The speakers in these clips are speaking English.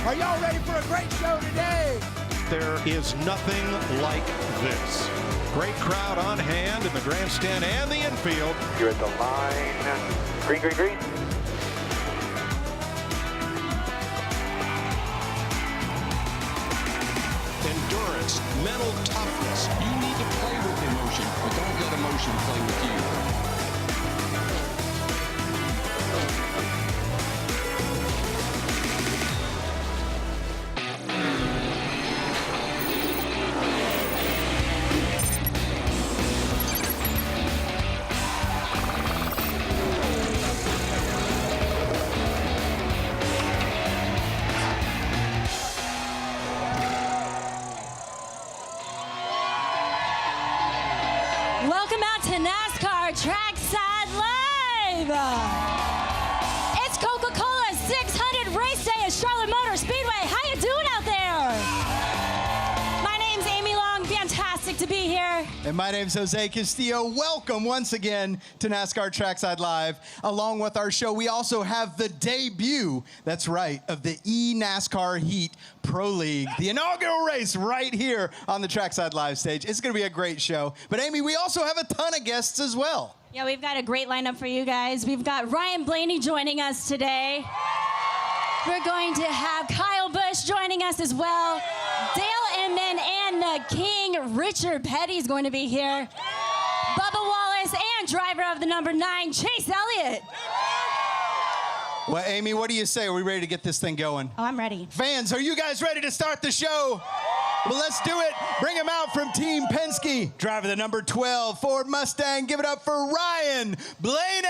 Are y'all ready for a great show today? There is nothing like this. Great crowd on hand in the grandstand and the infield. You're at the line. Green, green, green. Endurance, mental toughness. You need to play with emotion, but don't let emotion play with you. Welcome out to NASCAR Trackside Live. It's Coca-Cola 600 Race Day at Charlotte Motor Speedway. How you doing out there? My name's Amy Long. Fantastic to be here. And my name's Jose Castillo. Welcome once again to NASCAR Trackside Live. Along with our show, we also have the debut, that's right, of the eNASCAR Heat Pro League, the inaugural race right here on the Trackside Live stage. It's going to be a great show. But Amy, we also have a ton of guests as well. Yeah, we've got a great lineup for you guys. We've got Ryan Blaney joining us today. We're going to have Kyle Busch joining us as well. Dale Inman and the King, Richard Petty, is going to be here. Bubba Wallace and driver of the number 9, Chase Elliott. Well, Amy, what do you say? Are we ready to get this thing going? Oh, I'm ready. Fans, are you guys ready to start the show? Well, let's do it. Bring him out from Team Penske. Driver the number 12 Ford Mustang. Give it up for Ryan Blaney.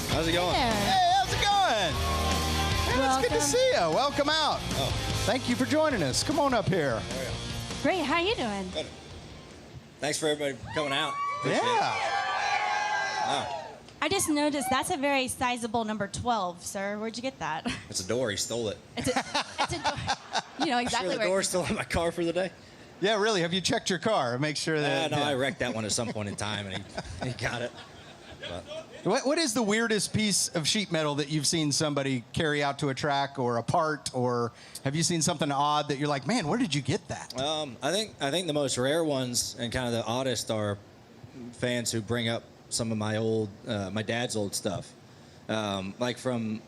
How's it going? Hey, how's it going? Hey, it's good to see you. Welcome out. Oh. Thank you for joining us. Come on up here. Great, how are you doing? Good. Thanks for everybody coming out. Appreciate it. Wow. I just noticed that's a very sizable number 12, sir. Where'd you get that? It's a door. He stole it. It's a door. You know exactly Sure the where. door's still in my car for the day? Yeah, really. Have you checked your car? Make sure that. No, I wrecked that one at some point in time, and he got it. But What is the weirdest piece of sheet metal that you've seen somebody carry out to a track or a part, or have you seen something odd that you're like, man, where did you get that? I think the most rare ones and kind of the oddest are fans who bring up some of my dad's old stuff, like from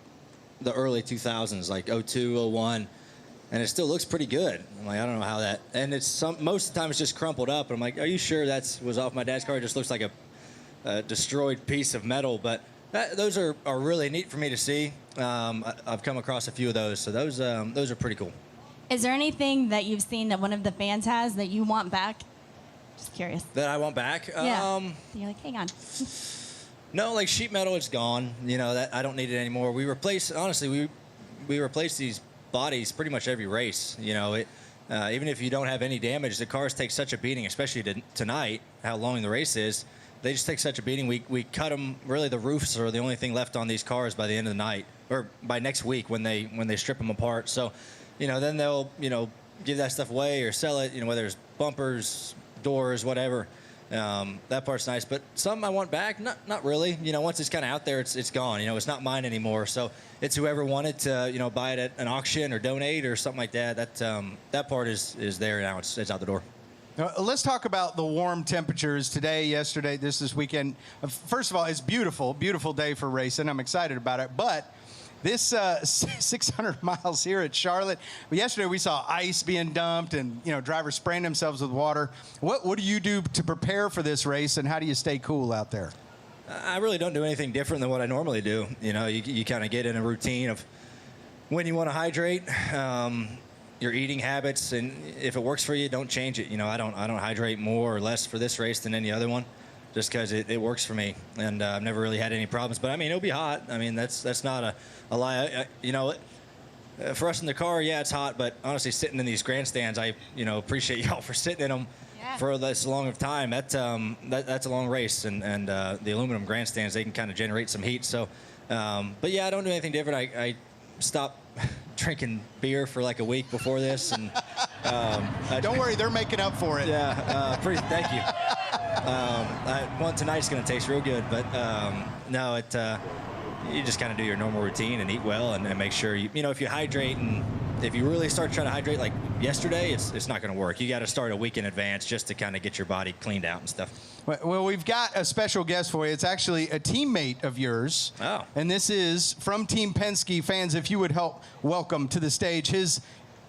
the early 2000s, like 02, 01, and it still looks pretty good. I'm like, I don't know how that, and most of the time it's just crumpled up, and I'm like, are you sure that was off my dad's car? It just looks like a destroyed piece of metal, but those are really neat for me to see. I've come across a few of those, so those are pretty cool. Is there anything that you've seen that one of the fans has that you want back? Just curious. That I want back? Yeah. You're like, hang on. No, like sheet metal, it's gone. You know, that I don't need it anymore. We replace these bodies pretty much every race. You know, even if you don't have any damage, the cars take such a beating, especially tonight, how long the race is. They just take such a beating. We cut them. Really, the roofs are the only thing left on these cars by the end of the night, or by next week when they strip them apart. So, you know, then they'll give that stuff away or sell it. You know, whether it's bumpers, doors, whatever. That part's nice, but some I want back. Not really. You know, once it's kind of out there, it's gone. You know, it's not mine anymore. So it's whoever wanted to buy it at an auction or donate or something like that. That part is there now. It's out the door. Now, let's talk about the warm temperatures today, yesterday, this weekend. First of all, it's beautiful day for racing. I'm excited about it. But this 600 miles here at Charlotte, yesterday we saw ice being dumped and, drivers spraying themselves with water. What do you do to prepare for this race, and how do you stay cool out there? I really don't do anything different than what I normally do. You know, you kind of get in a routine of when you want to hydrate, your eating habits, and if it works for you, don't change it. You know, I don't hydrate more or less for this race than any other one, just because it works for me, and I've never really had any problems. But I mean, it'll be hot. I mean, that's not a lie. For us in the car, yeah, it's hot. But honestly, sitting in these grandstands, I appreciate y'all for sitting in them for this long of time. That's a long race, and the aluminum grandstands, they can kind of generate some heat. So, but yeah, I don't do anything different. I stopped drinking beer for like a week before this, and don't worry, they're making up for it. Yeah, thank you. Tonight's gonna taste real good, but no, you just kind of do your normal routine and eat well and make sure you know, if you hydrate, and if you really start trying to hydrate like yesterday, it's not going to work. You got to start a week in advance just to kind of get your body cleaned out and stuff. Well, we've got a special guest for you. It's actually a teammate of yours. Oh. And this is from Team Penske. Fans, if you would help welcome to the stage, his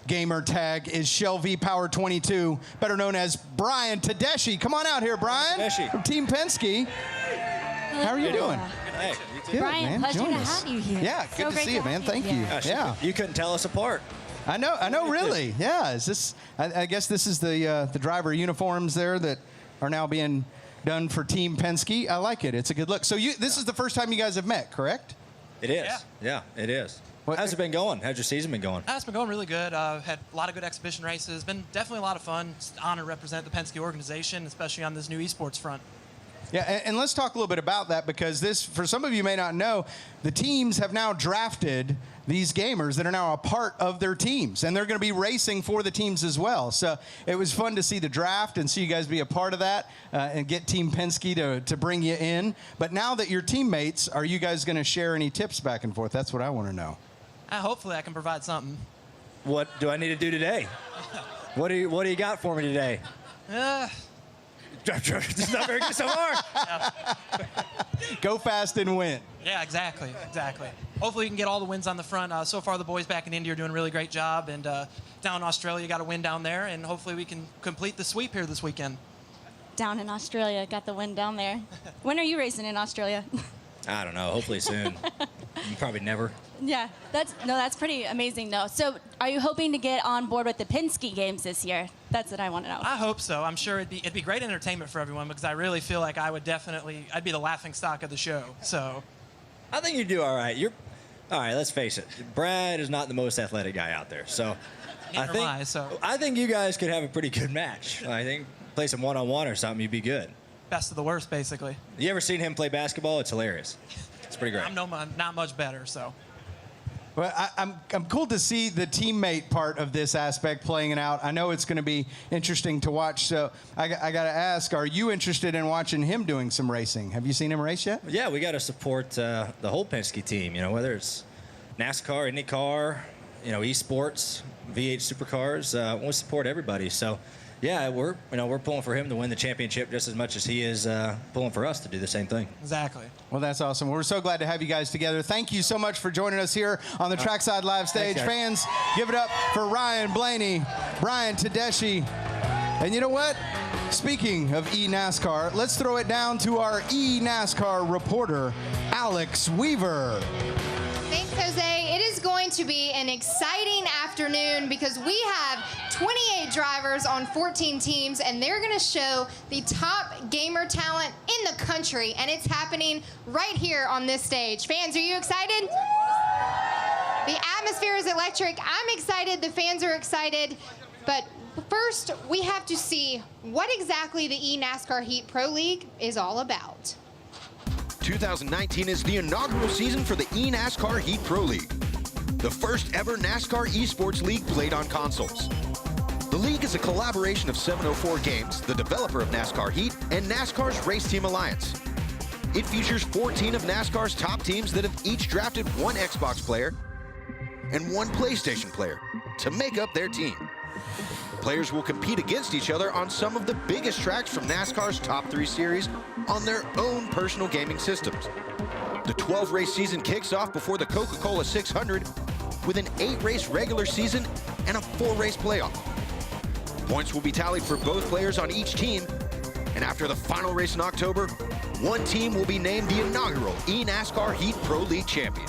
gamer tag is Shelby Power 22, better known as Brian Tedeschi. Come on out here, Brian. Tedeschi. From Team Penske. How are you doing? Hey, you too. Good, Brian, man. pleasure Join to us. have you here. Yeah, So good to great see you, man. have Thank you. here. Gosh, Yeah. You couldn't tell us apart. I know, really. Yeah, is this? I guess this is the driver uniforms there that are now being done for Team Penske. I like it. It's a good look. So this is the first time you guys have met, correct? It is. Yeah, it is. How's it been going? How's your season been going? It's been going really good. Had a lot of good exhibition races. Been definitely a lot of fun. It's an honor to represent the Penske organization, especially on this new esports front. Yeah, and let's talk a little bit about that, because this, for some of you may not know, the teams have now drafted these gamers that are now a part of their teams, and they're going to be racing for the teams as well. So it was fun to see the draft and see you guys be a part of that and get Team Penske to bring you in. But now that you're teammates, are you guys going to share any tips back and forth? That's what I want to know. Hopefully I can provide something. What do I need to do today? What do you got for me today? It's not very good so far. Go fast and win. Yeah, exactly. Hopefully we can get all the wins on the front. So far the boys back in India are doing a really great job, and down in Australia got a win down there, and hopefully we can complete the sweep here this weekend. Down in Australia, got the win down there. When are you racing in Australia? I don't know. Hopefully soon. Probably never. Yeah, that's pretty amazing though. So are you hoping to get on board with the Penske games this year? That's what I want to know. I hope so. I'm sure it'd be great entertainment for everyone, because I really feel like I'd be the laughing stock of the show. So I think you do all right. All right, let's face it. Brad is not the most athletic guy out there. So I think you guys could have a pretty good match. I think play some one-on-one or something, you'd be good. Best of the worst, basically. You ever seen him play basketball? It's hilarious. It's pretty great. I'm not much better, so. Well, I'm cool to see the teammate part of this aspect playing it out. I know it's going to be interesting to watch. So I got to ask, are you interested in watching him doing some racing? Have you seen him race yet? Yeah, we got to support the whole Penske team. You know, whether it's NASCAR, IndyCar, esports, V8 supercars. We'll support everybody. So. Yeah, we're pulling for him to win the championship just as much as he is pulling for us to do the same thing. Exactly. Well, that's awesome. We're so glad to have you guys together. Thank you so much for joining us here on the Trackside Live stage. Thanks, fans, give it up for Ryan Blaney, Brian Tedeschi. And you know what? Speaking of eNASCAR, let's throw it down to our eNASCAR reporter, Alex Weaver. Thanks, Jose. It is going to be an exciting afternoon, because we have 28 drivers on 14 teams, and they're going to show the top gamer talent in the country, and it's happening right here on this stage. Fans, are you excited? The atmosphere is electric. I'm excited. The fans are excited. But first, we have to see what exactly the eNASCAR Heat Pro League is all about. 2019 is the inaugural season for the eNASCAR Heat Pro League, the first ever NASCAR esports league played on consoles. The league is a collaboration of 704 Games, the developer of NASCAR Heat, and NASCAR's Race Team Alliance. It features 14 of NASCAR's top teams that have each drafted one Xbox player and one PlayStation player to make up their team. Players will compete against each other on some of the biggest tracks from NASCAR's top 3 series on their own personal gaming systems. The 12-race season kicks off before the Coca-Cola 600 with an 8-race regular season and a 4-race playoff. Points will be tallied for both players on each team, and after the final race in October, one team will be named the inaugural eNASCAR Heat Pro League champion.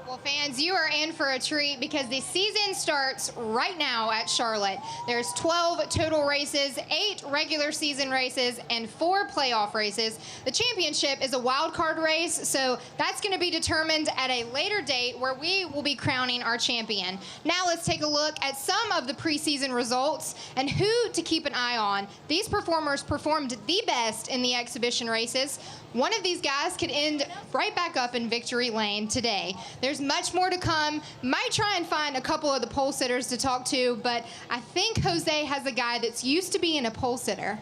Well, fans, you are in for a treat, because the season starts right now at Charlotte. There's 12 total races, 8 regular season races, and 4 playoff races. The championship is a wild card race, so that's going to be determined at a later date where we will be crowning our champion. Now let's take a look at some of the preseason results and who to keep an eye on. These performers performed the best in the exhibition races. One of these guys could end right back up in victory lane today. There's much more to come. Might try and find a couple of the pole sitters to talk to, but I think Jose has a guy that's used to being a pole sitter.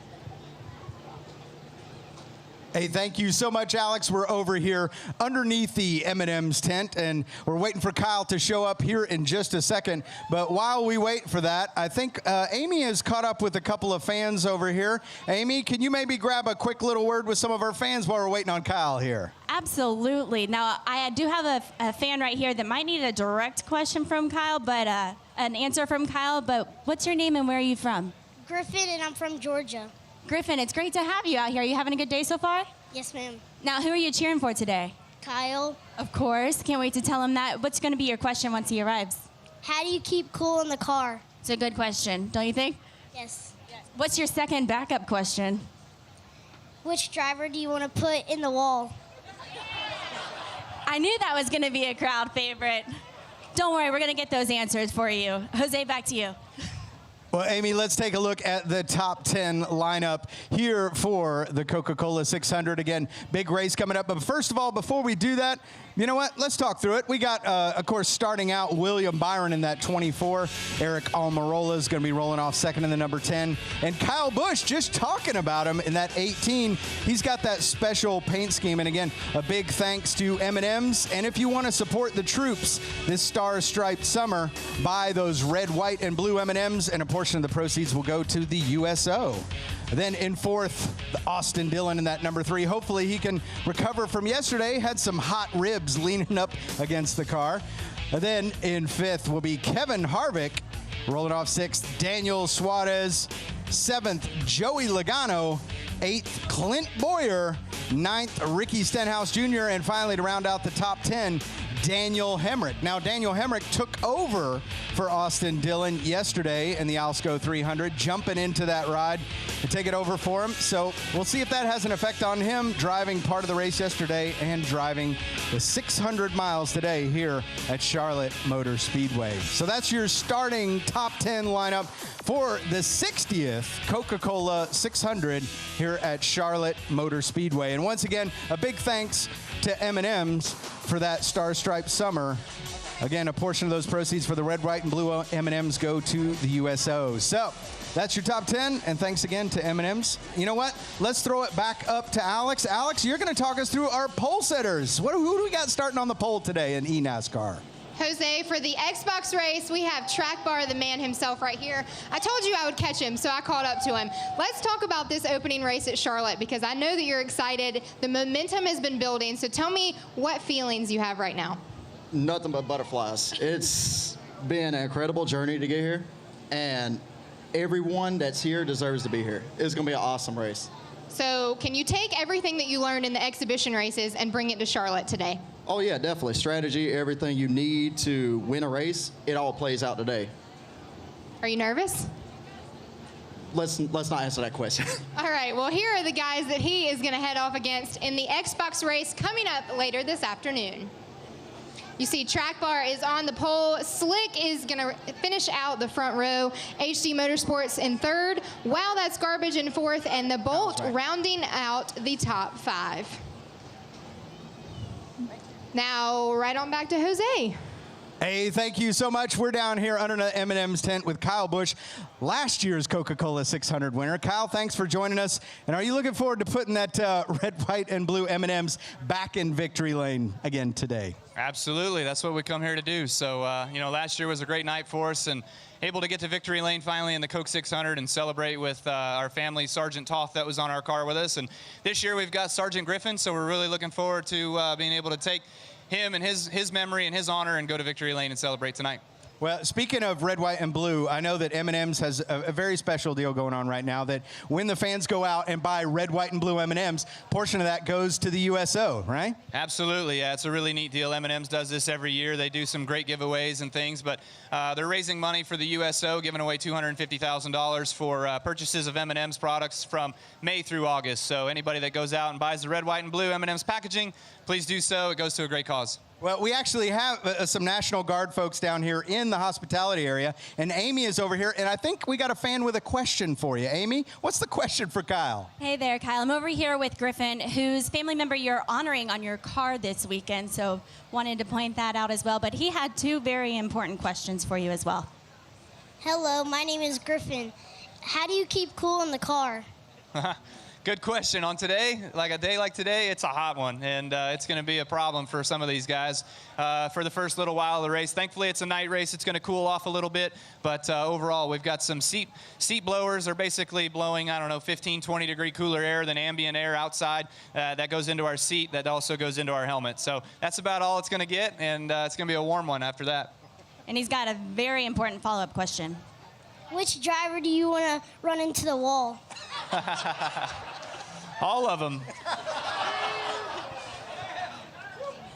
Hey, thank you so much, Alex. We're over here underneath the M&M's tent, and we're waiting for Kyle to show up here in just a second. But while we wait for that, I think Amy has caught up with a couple of fans over here. Amy, can you maybe grab a quick little word with some of our fans while we're waiting on Kyle here? Absolutely. Now, I do have a fan right here that might need a direct question from Kyle, but an answer from Kyle. But what's your name and where are you from? Griffin, and I'm from Georgia. Griffin, it's great to have you out here. Are you having a good day so far? Yes, ma'am. Now, who are you cheering for today? Kyle. Of course. Can't wait to tell him that. What's going to be your question once he arrives? How do you keep cool in the car? It's a good question, don't you think? Yes. What's your second backup question? Which driver do you want to put in the wall? I knew that was going to be a crowd favorite. Don't worry, we're going to get those answers for you. Jose, back to you. Well, Amy, let's take a look at the top 10 lineup here for the Coca-Cola 600. Again, big race coming up. But first of all, before we do that, you know what? Let's talk through it. We got, of course, starting out William Byron in that 24. Eric Almirola is going to be rolling off second in the number 10. And Kyle Busch, just talking about him in that 18. He's got that special paint scheme. And again, a big thanks to M&M's. And if you want to support the troops this star-striped summer, buy those red, white, and blue M&M's, and a portion of the proceeds will go to the USO. Then in fourth, Austin Dillon in that number 3. Hopefully he can recover from yesterday. Had some hot ribs leaning up against the car. And then in fifth will be Kevin Harvick. Rolling off sixth, Daniel Suarez. Seventh, Joey Logano. Eighth, Clint Boyer. Ninth, Ricky Stenhouse Jr. And finally, to round out the top 10, Daniel Hemrick. Now, Daniel Hemrick took over for Austin Dillon yesterday in the Alsco 300, jumping into that ride to take it over for him. So we'll see if that has an effect on him driving part of the race yesterday and driving the 600 miles today here at Charlotte Motor Speedway. So that's your starting top 10 lineup for the 60th Coca-Cola 600 here at Charlotte Motor Speedway. And once again, a big thanks to M&M's for that star-striped summer. Again, a portion of those proceeds for the red, white, and blue M&M's go to the USO. So that's your top 10, and thanks again to M&M's. You know what? Let's throw it back up to Alex. Alex, you're going to talk us through our pole setters. Who do we got starting on the pole today in eNASCAR? Jose, for the Xbox race, we have Track Bar, the man himself right here. I told you I would catch him, so I called up to him. Let's talk about this opening race at Charlotte, because I know that you're excited. The momentum has been building, so tell me what feelings you have right now. Nothing but butterflies. It's been an incredible journey to get here, and everyone that's here deserves to be here. It's going to be an awesome race. So can you take everything that you learned in the exhibition races and bring it to Charlotte today? Oh, yeah, definitely. Strategy, everything you need to win a race, it all plays out today. Are you nervous? Let's not answer that question. All right, well, here are the guys that he is going to head off against in the Xbox race coming up later this afternoon. You see Track Bar is on the pole. Slick is going to finish out the front row. HD Motorsports in third. Wow, That's Garbage in fourth. And the Bolt rounding out the top 5. Now, right on back to Jose. Hey, thank you so much. We're down here under the M&M's tent with Kyle Busch, last year's Coca-Cola 600 winner. Kyle, thanks for joining us. And are you looking forward to putting that red, white, and blue M&M's back in victory lane again today? Absolutely. That's what we come here to do. So, last year was a great night for us, and able to get to victory lane finally in the Coke 600 and celebrate with our family, Sergeant Toth, that was on our car with us. And this year we've got Sergeant Griffin, so we're really looking forward to being able to take him and his memory and his honor and go to victory lane and celebrate tonight. Well, speaking of red, white, and blue, I know that M&M's has a very special deal going on right now, that when the fans go out and buy red, white, and blue M&M's, portion of that goes to the USO, right? Absolutely, yeah, it's a really neat deal. M&M's does this every year. They do some great giveaways and things, but they're raising money for the USO, giving away $250,000 for purchases of M&M's products from May through August. So anybody that goes out and buys the red, white, and blue M&M's packaging, please do so. It goes to a great cause. Well, we actually have some National Guard folks down here in the hospitality area, and Amy is over here, and I think we got a fan with a question for you. Amy, what's the question for Kyle? Hey there, Kyle. I'm over here with Griffin, whose family member you're honoring on your car this weekend, so wanted to point that out as well. But he had 2 very important questions for you as well. Hello, my name is Griffin. How do you keep cool in the car? Good question. On today, like a day like today, it's a hot one, and it's going to be a problem for some of these guys for the first little while of the race. Thankfully, it's a night race. It's going to cool off a little bit, but overall, we've got some seat blowers. They're basically blowing, I don't know, 15, 20-degree cooler air than ambient air outside that goes into our seat that also goes into our helmet. So that's about all it's going to get, and it's going to be a warm one after that. And he's got a very important follow-up question. Which driver do you want to run into the wall? All of them.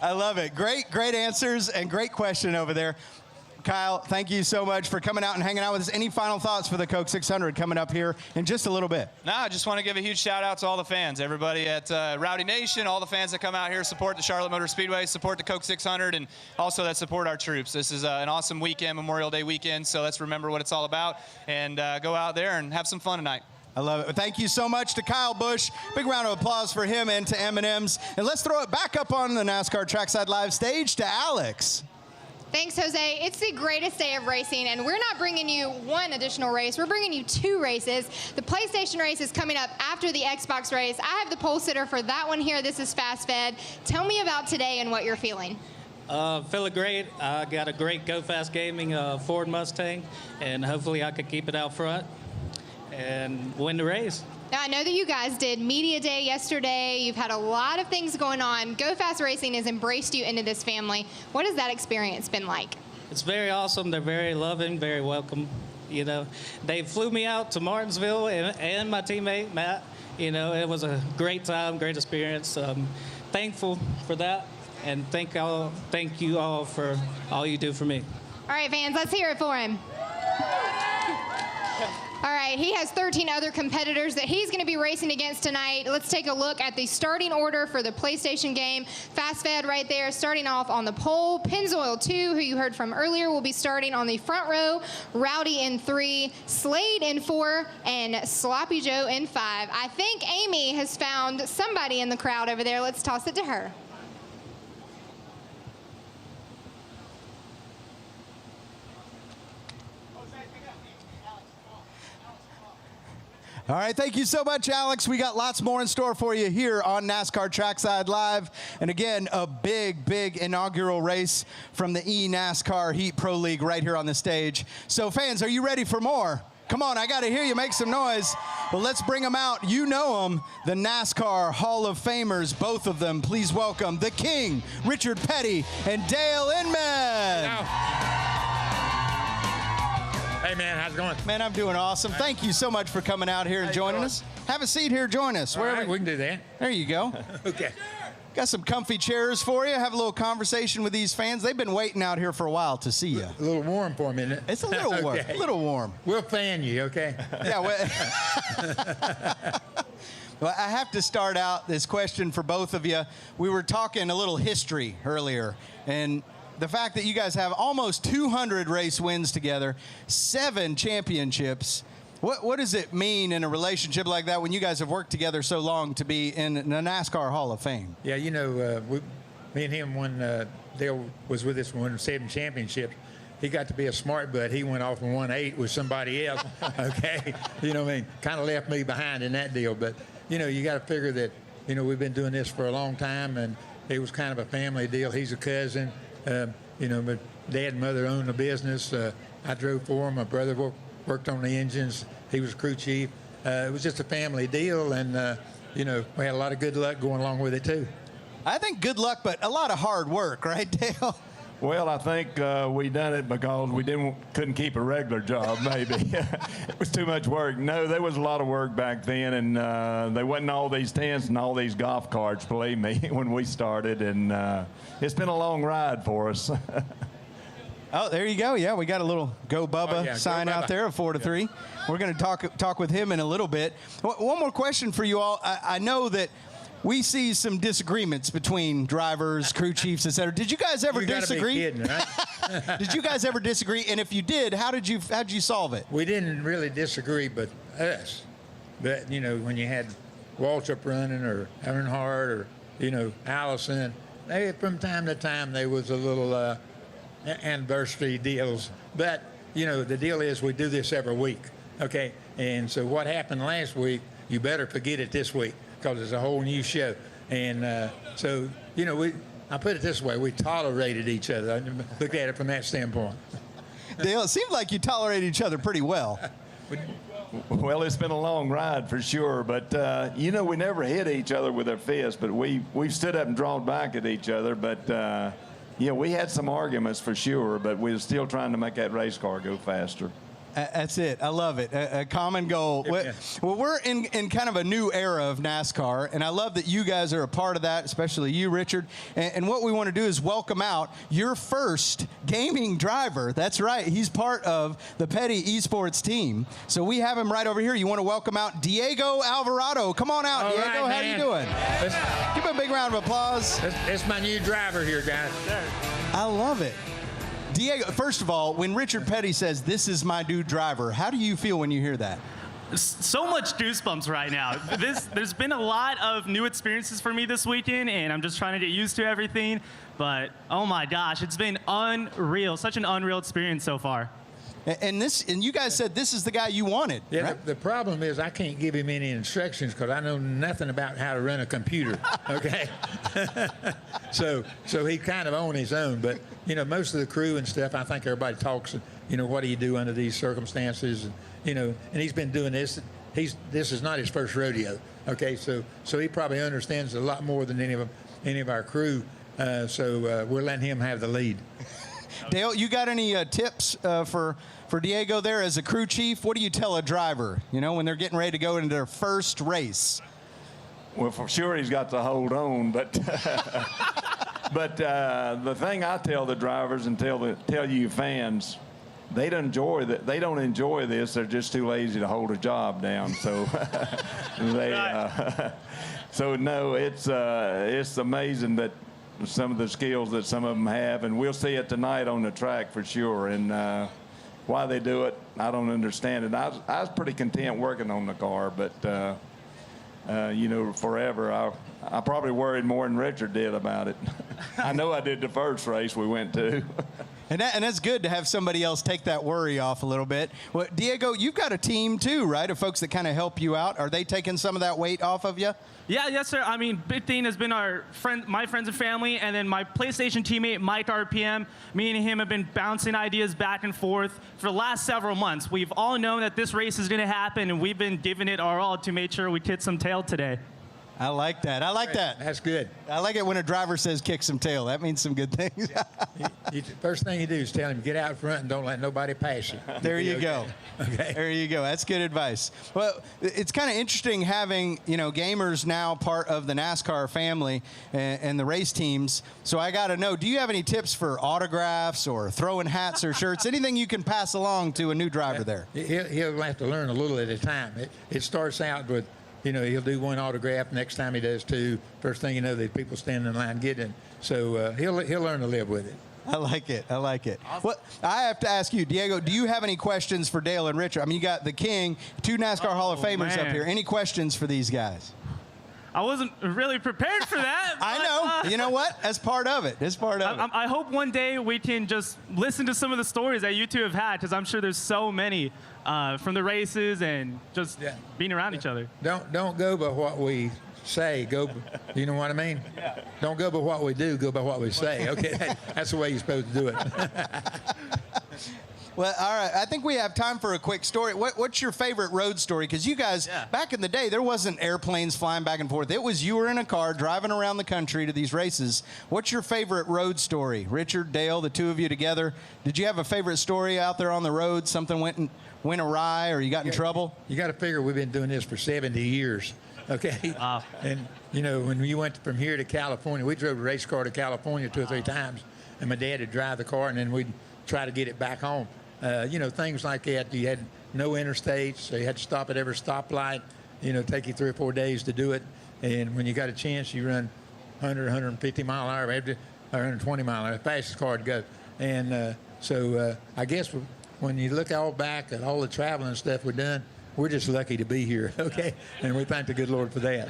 I love it. Great answers and great question over there. Kyle, thank you so much for coming out and hanging out with us. Any final thoughts for the Coke 600 coming up here in just a little bit? No, I just want to give a huge shout out to all the fans, everybody at Rowdy Nation, all the fans that come out here, support the Charlotte Motor Speedway, support the Coke 600, and also that support our troops. This is an awesome weekend, Memorial Day weekend, so let's remember what it's all about and go out there and have some fun tonight. I love it. Thank you so much to Kyle Busch. Big round of applause for him and to M&M's. And let's throw it back up on the NASCAR Trackside Live stage to Alex. Thanks, Jose. It's the greatest day of racing, and we're not bringing you one additional race. We're bringing you 2 races. The PlayStation race is coming up after the Xbox race. I have the pole sitter for that one here. This is Fast Fed. Tell me about today and what you're feeling. Feeling great. I got a great Go Fast Gaming Ford Mustang, and hopefully I could keep it out front and win the race. Now, I know that you guys did Media Day yesterday. You've had a lot of things going on. Go Fast Racing has embraced you into this family. What has that experience been like? It's very awesome. They're very loving, very welcome. You know, they flew me out to Martinsville and my teammate, Matt. You know, it was a great time, great experience. Thankful for that, and thank you all for all you do for me. All right, fans, let's hear it for him. All right, he has 13 other competitors that he's going to be racing against tonight. Let's take a look at the starting order for the PlayStation game. Fast Fed right there, starting off on the pole. Pennzoil 2, who you heard from earlier, will be starting on the front row. Rowdy in 3, Slade in 4, and Sloppy Joe in 5. I think Amy has found somebody in the crowd over there. Let's toss it to her. All right, thank you so much, Alex. We got lots more in store for you here on NASCAR Trackside Live. And again, a big inaugural race from the eNASCAR Heat Pro League right here on the stage. So fans, are you ready for more? Come on, I got to hear you make some noise. Well, let's bring them out. You know them, the NASCAR Hall of Famers, both of them. Please welcome the King, Richard Petty, and Dale Inman. Hey, man, how's it going? Man, I'm doing awesome. Thank you so much for coming out here and joining us. Have a seat here. Join us. All right, we can do that. There you go. Okay. Got some comfy chairs for you. Have a little conversation with these fans. They've been waiting out here for a while to see you. A little warm for a minute. It's a little warm. Okay. A little warm. We'll fan you, okay? Yeah. Well, I have to start out this question for both of you. We were talking a little history earlier, and the fact that you guys have almost 200 race wins together, 7 championships. What does it mean in a relationship like that when you guys have worked together so long to be in the NASCAR Hall of Fame? Yeah, you know, me and him, when Dale was with us, won 7 championships, he got to be a smart butt. He went off and won 8 with somebody else, okay? You know what I mean? Kind of left me behind in that deal. But, you know, you got to figure that, you know, we've been doing this for a long time, and it was kind of a family deal. He's a cousin. You know, my dad and mother owned a business. I drove for him. My brother worked on the engines. He was crew chief. It was just a family deal, and, you know, we had a lot of good luck going along with it, too. I think good luck, but a lot of hard work, right, Dale? Well, I think we done it because we couldn't keep a regular job, maybe. It was too much work. No, there was a lot of work back then, and there wasn't all these tents and all these golf carts, believe me, when we started. And it's been a long ride for us. Oh, there you go. Yeah, we got a little Go Bubba sign out there of 4-3. Yeah. We're going to talk with him in a little bit. One more question for you all. I know that we see some disagreements between drivers, crew chiefs, et cetera. Did you guys ever disagree? You gotta be kidding, right? Did you guys ever disagree? And if you did, how'd you solve it? We didn't really disagree, but us. But, you know, when you had Waltrip running or Earnhardt or, you know, Allison, from time to time there was a little anniversary deals. But, you know, the deal is we do this every week. Okay, and so what happened last week, you better forget it this week because it's a whole new show. And so, you know, I put it this way, we tolerated each other. I look at it from that standpoint. Dale, it seems like you tolerate each other pretty well. Well, it's been a long ride for sure, but you know, we never hit each other with our fists, but we've stood up and drawn back at each other. But yeah, we had some arguments for sure, but we were still trying to make that race car go faster. That's it. I love it. A common goal. Yeah. Well, we're in kind of a new era of NASCAR, and I love that you guys are a part of that, especially you, Richard. And what we want to do is welcome out your first gaming driver. That's right. He's part of the Petty Esports team. So we have him right over here. You want to welcome out Diego Alvarado. Come on out, All Diego. right, How are you doing? Give him a big round of applause. It's my new driver here, guys. I love it. Diego, first of all, when Richard Petty says, "This is my new driver," how do you feel when you hear that? So much goosebumps right now. There's been a lot of new experiences for me this weekend, and I'm just trying to get used to everything. But, oh my gosh, it's been unreal. Such an unreal experience so far. And you guys said this is the guy you wanted. Yeah, right? the problem is I can't give him any instructions because I know nothing about how to run a computer, okay? so he kind of on his own. But, you know, most of the crew and stuff, I think everybody talks, you know, what do you do under these circumstances? And, you know, and he's been doing this. This is not his first rodeo, okay? So he probably understands a lot more than any of our crew. So we're letting him have the lead. Dale, you got any tips for Diego there as a crew chief? What do you tell a driver, you know, when they're getting ready to go into their first race? Well, for sure he's got to hold on, but but the thing I tell the drivers and tell you fans, they don't enjoy that. They don't enjoy this. They're just too lazy to hold a job down. So so no, it's amazing that some of the skills that some of them have, and we'll see it tonight on the track for sure. And why they do it, I don't understand it. I was pretty content working on the car, but you know, forever I probably worried more than Richard did about it. I know I did the first race we went to. And that's good to have somebody else take that worry off a little bit. Well, Diego, you've got a team too, right, of folks that kind of help you out. Are they taking some of that weight off of you? Yeah, yes, sir. I mean, big thing has been my friends and family, and then my PlayStation teammate, Mike RPM. Me and him have been bouncing ideas back and forth for the last several months. We've all known that this race is going to happen, and we've been giving it our all to make sure we kick some tail today. I like that. I like that. That's good. I like it when a driver says kick some tail. That means some good things. First thing you do is tell him, get out front and don't let nobody pass you. There you go. Okay. There you go. That's good advice. Well, it's kind of interesting having, you know, gamers now part of the NASCAR family and the race teams. So I got to know, do you have any tips for autographs or throwing hats or shirts? Anything you can pass along to a new driver there? He'll have to learn a little at a time. It starts out with, you know, he'll do one autograph. Next time he does two. First thing you know, there's people standing in line getting it. So he'll learn to live with it. I like it. I like it. Well, I have to ask you, Diego, do you have any questions for Dale and Richard? I mean, you got the King, two NASCAR Hall of Famers up here. Any questions for these guys? I wasn't really prepared for that. I know. You know what? That's part of it. It's part of it. I hope one day we can just listen to some of the stories that you two have had, because I'm sure there's so many from the races and just being around each other. Don't go by what we say. Go, you know what I mean? Yeah. Don't go by what we do. Go by what we say. Okay, that's the way you're supposed to do it. Well, all right. I think we have time for a quick story. What's your favorite road story? Because you guys, back in the day, there wasn't airplanes flying back and forth. It was you were in a car driving around the country to these races. What's your favorite road story? Richard, Dale, the two of you together. Did you have a favorite story out there on the road? Something went awry or you got in trouble? You got to figure we've been doing this for 70 years. Okay. And, you know, when we went from here to California, we drove a race car to California 2 or 3 times. And my dad would drive the car, and then we'd try to get it back home. You know, things like that. You had no interstates, so you had to stop at every stoplight. You know, take you 3 or 4 days to do it. And when you got a chance, you run 100, 150 mile an hour, or 120 mile an hour, the fastest car to go. And so I guess when you look all back at all the traveling and stuff we've done, we're just lucky to be here, okay? And we thank the good Lord for that.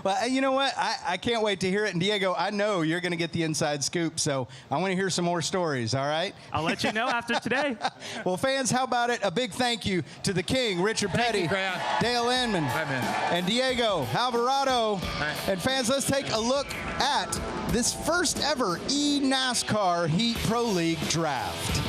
Well, you know what? I can't wait to hear it. And Diego, I know you're going to get the inside scoop, so I want to hear some more stories, all right? I'll let you know after today. Well, fans, how about it? A big thank you to the King, Richard Petty, Dale Inman, and Diego Alvarado. And fans, let's take a look at this first ever eNASCAR Heat Pro League draft.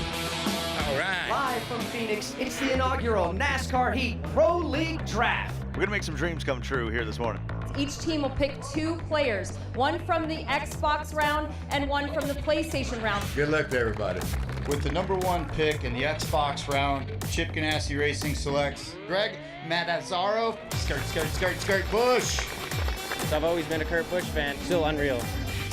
All right. Live from Phoenix, it's the inaugural NASCAR Heat Pro League Draft. We're going to make some dreams come true here this morning. Each team will pick 2 players, one from the Xbox round and one from the PlayStation round. Good luck to everybody. With the #1 pick in the Xbox round, Chip Ganassi Racing selects Greg Matazzaro, skirt, Busch. I've always been a Kurt Busch fan, still unreal.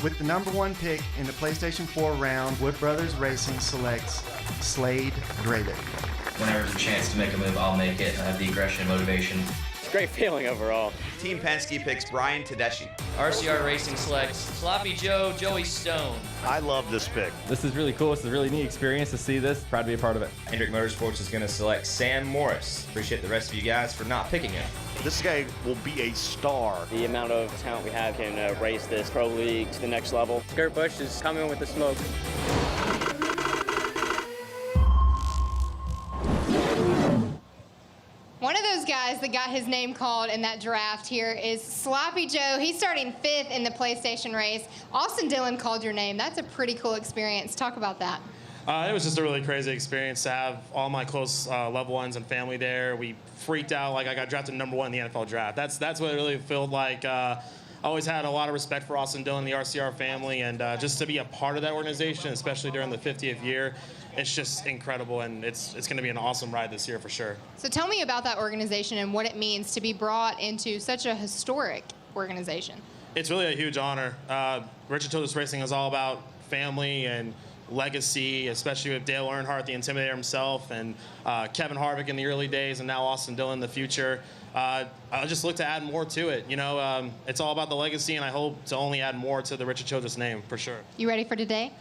With the #1 pick in the PlayStation 4 round, Wood Brothers Racing selects Slade Graylick. Whenever there's a chance to make a move, I'll make it. I have the aggression and motivation. It's a great feeling overall. Team Penske picks Brian Tedeschi. RCR Racing selects Sloppy Joe, Joey Stone. I love this pick. This is really cool. It's a really neat experience to see this. Proud to be a part of it. Hendrick Motorsports is going to select Sam Morris. Appreciate the rest of you guys for not picking him. This guy will be a star. The amount of talent we have can raise this pro league to the next level. Kurt Busch is coming with the smoke. One of those guys that got his name called in that draft here is Sloppy Joe. He's starting 5th in the PlayStation race. Austin Dillon called your name. That's a pretty cool experience. Talk about that. It was just a really crazy experience to have all my close loved ones and family there. We freaked out like I got drafted #1 in the NFL draft. That's what it really felt like. I always had a lot of respect for Austin Dillon, the RCR family, and just to be a part of that organization, especially during the 50th year, it's just incredible, and it's going to be an awesome ride this year for sure. So tell me about that organization and what it means to be brought into such a historic organization. It's really a huge honor. Richard Childress Racing is all about family and legacy, especially with Dale Earnhardt, the Intimidator himself, and Kevin Harvick in the early days, and now Austin Dillon in the future. I just look to add more to it. You know, it's all about the legacy, and I hope to only add more to the Richard Childress name for sure. You ready for today?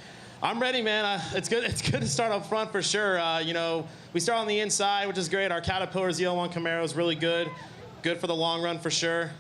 I'm ready, man. It's good. It's good to start up front for sure. You know, we start on the inside, which is great. Our Caterpillar ZL1 Camaro is really good. Good for the long run for sure.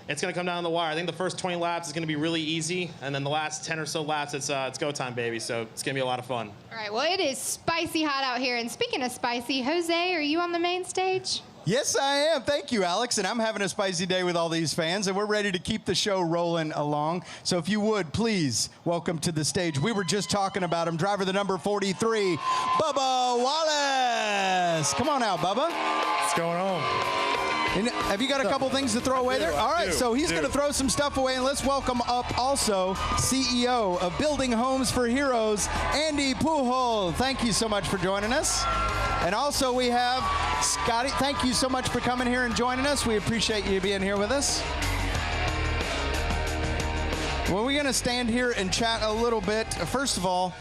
It's going to come down the wire. I think the first 20 laps is going to be really easy, and then the last 10 or so laps, it's go time, baby. So it's going to be a lot of fun. All right. Well, it is spicy hot out here. And speaking of spicy, Jose, are you on the main stage? Yes, I am. Thank you, Alex. And I'm having a spicy day with all these fans, and we're ready to keep the show rolling along. So if you would, please welcome to the stage. We were just talking about him, driver the number 43, Bubba Wallace. Come on out, Bubba. What's going on? And have you got a couple things to throw away there? All right, so he's going to throw some stuff away, and let's welcome up also CEO of Building Homes for Heroes, Andy Pujol. Thank you so much for joining us. And also we have Scotty. Thank you so much for coming here and joining us. We appreciate you being here with us. Well, we're going to stand here and chat a little bit. First of all,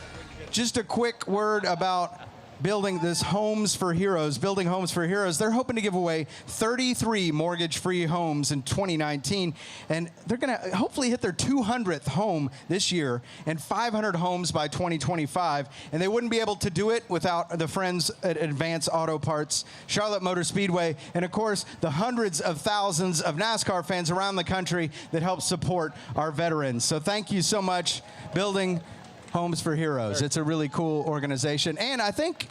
just a quick word about building this Homes for Heroes, Building Homes for Heroes. They're hoping to give away 33 mortgage-free homes in 2019, and they're going to hopefully hit their 200th home this year and 500 homes by 2025, and they wouldn't be able to do it without the friends at Advance Auto Parts, Charlotte Motor Speedway, and of course, the hundreds of thousands of NASCAR fans around the country that help support our veterans. So thank you so much, Building Homes for Heroes. It's a really cool organization. And I think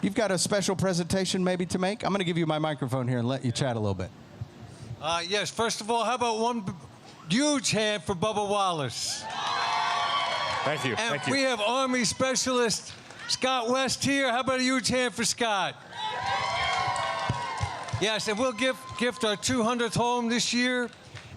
you've got a special presentation maybe to make. I'm going to give you my microphone here and let you chat a little bit. Yes, first of all, how about one huge hand for Bubba Wallace? Thank you. And Thank you. we have Army Specialist Scott West here. How about a huge hand for Scott? Yes, and we'll gift our 200th home this year,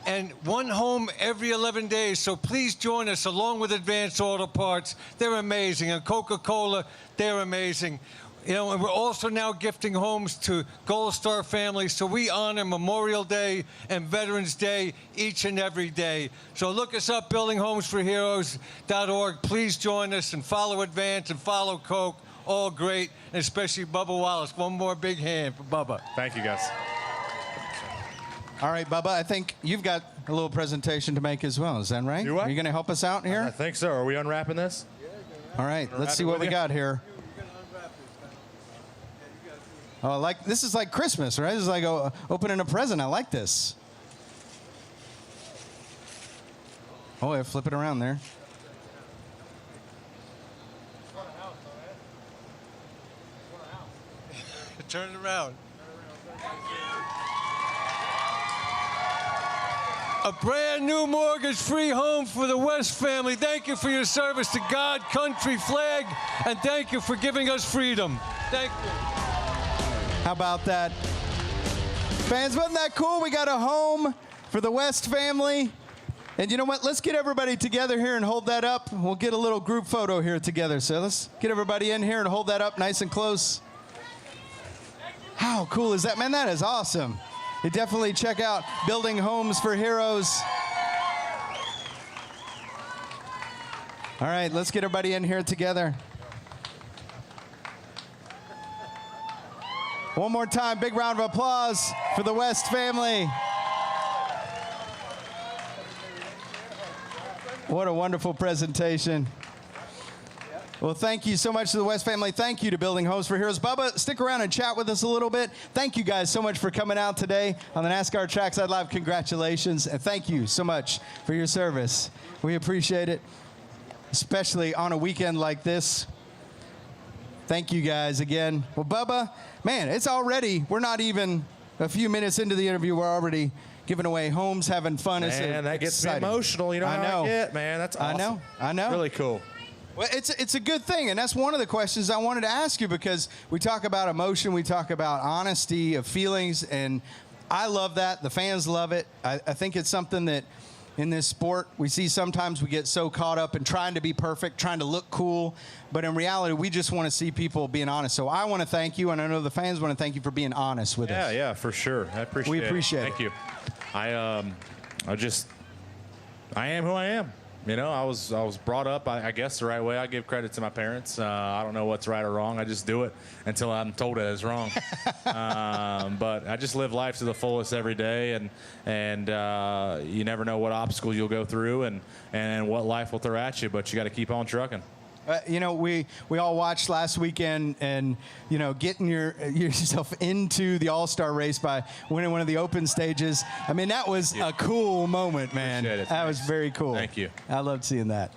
and one home every 11 days. So please join us along with Advanced Auto Parts. They're amazing. And Coca-Cola, they're amazing. You know, and we're also now gifting homes to Gold Star families. So we honor Memorial Day and Veterans Day each and every day. So look us up, buildinghomesforheroes.org. Please join us and follow Advance and follow Coke. All great, and especially Bubba Wallace. One more big hand for Bubba. Thank you, guys. All right, Bubba, I think you've got a little presentation to make as well. Is that right? Do I? Are you going to help us out here? I think so. Are we unwrapping this? All right, let's see what we got here. Oh, this is like Christmas, right? This is like opening a present. I like this. Oh, yeah, flip it around there. Turn it around. A brand new mortgage-free home for the West family. Thank you for your service to God, country, flag, and thank you for giving us freedom. Thank you. How about that? Fans, wasn't that cool? We got a home for the West family. And you know what? Let's get everybody together here and hold that up. We'll get a little group photo here together. So let's get everybody in here and hold that up nice and close. How cool is that? Man, that is awesome. You definitely check out Building Homes for Heroes. All right, let's get everybody in here together. One more time, big round of applause for the West family. What a wonderful presentation. Well, thank you so much to the West family. Thank you to Building Homes for Heroes. Bubba, stick around and chat with us a little bit. Thank you guys so much for coming out today on the NASCAR Trackside Live. Congratulations, and thank you so much for your service. We appreciate it, especially on a weekend like this. Thank you guys again. Well, Bubba, man, it's already, we're not even a few minutes into the interview. We're already giving away homes, having fun. Man, that gets me emotional. You know how I get, man. That's awesome. I know. Really cool. Well, it's a good thing, and that's one of the questions I wanted to ask you, because we talk about emotion, we talk about honesty of feelings, and I love that. The fans love it. I think it's something that in this sport we see sometimes we get so caught up in trying to be perfect, trying to look cool, but in reality we just want to see people being honest. So I want to thank you, and I know the fans want to thank you for being honest with us. Yeah, for sure. I appreciate it. We appreciate it. Thank you. I am who I am. You know, I was brought up, I guess, the right way. I give credit to my parents. I don't know what's right or wrong. I just do it until I'm told it is wrong. But I just live life to the fullest every day, and you never know what obstacle you'll go through and what life will throw at you, but you got to keep on trucking. You know, we all watched last weekend, and you know, getting yourself into the All-Star race by winning one of the open stages. I mean, that was a cool moment, man. That was very cool. Thank you. I loved seeing that.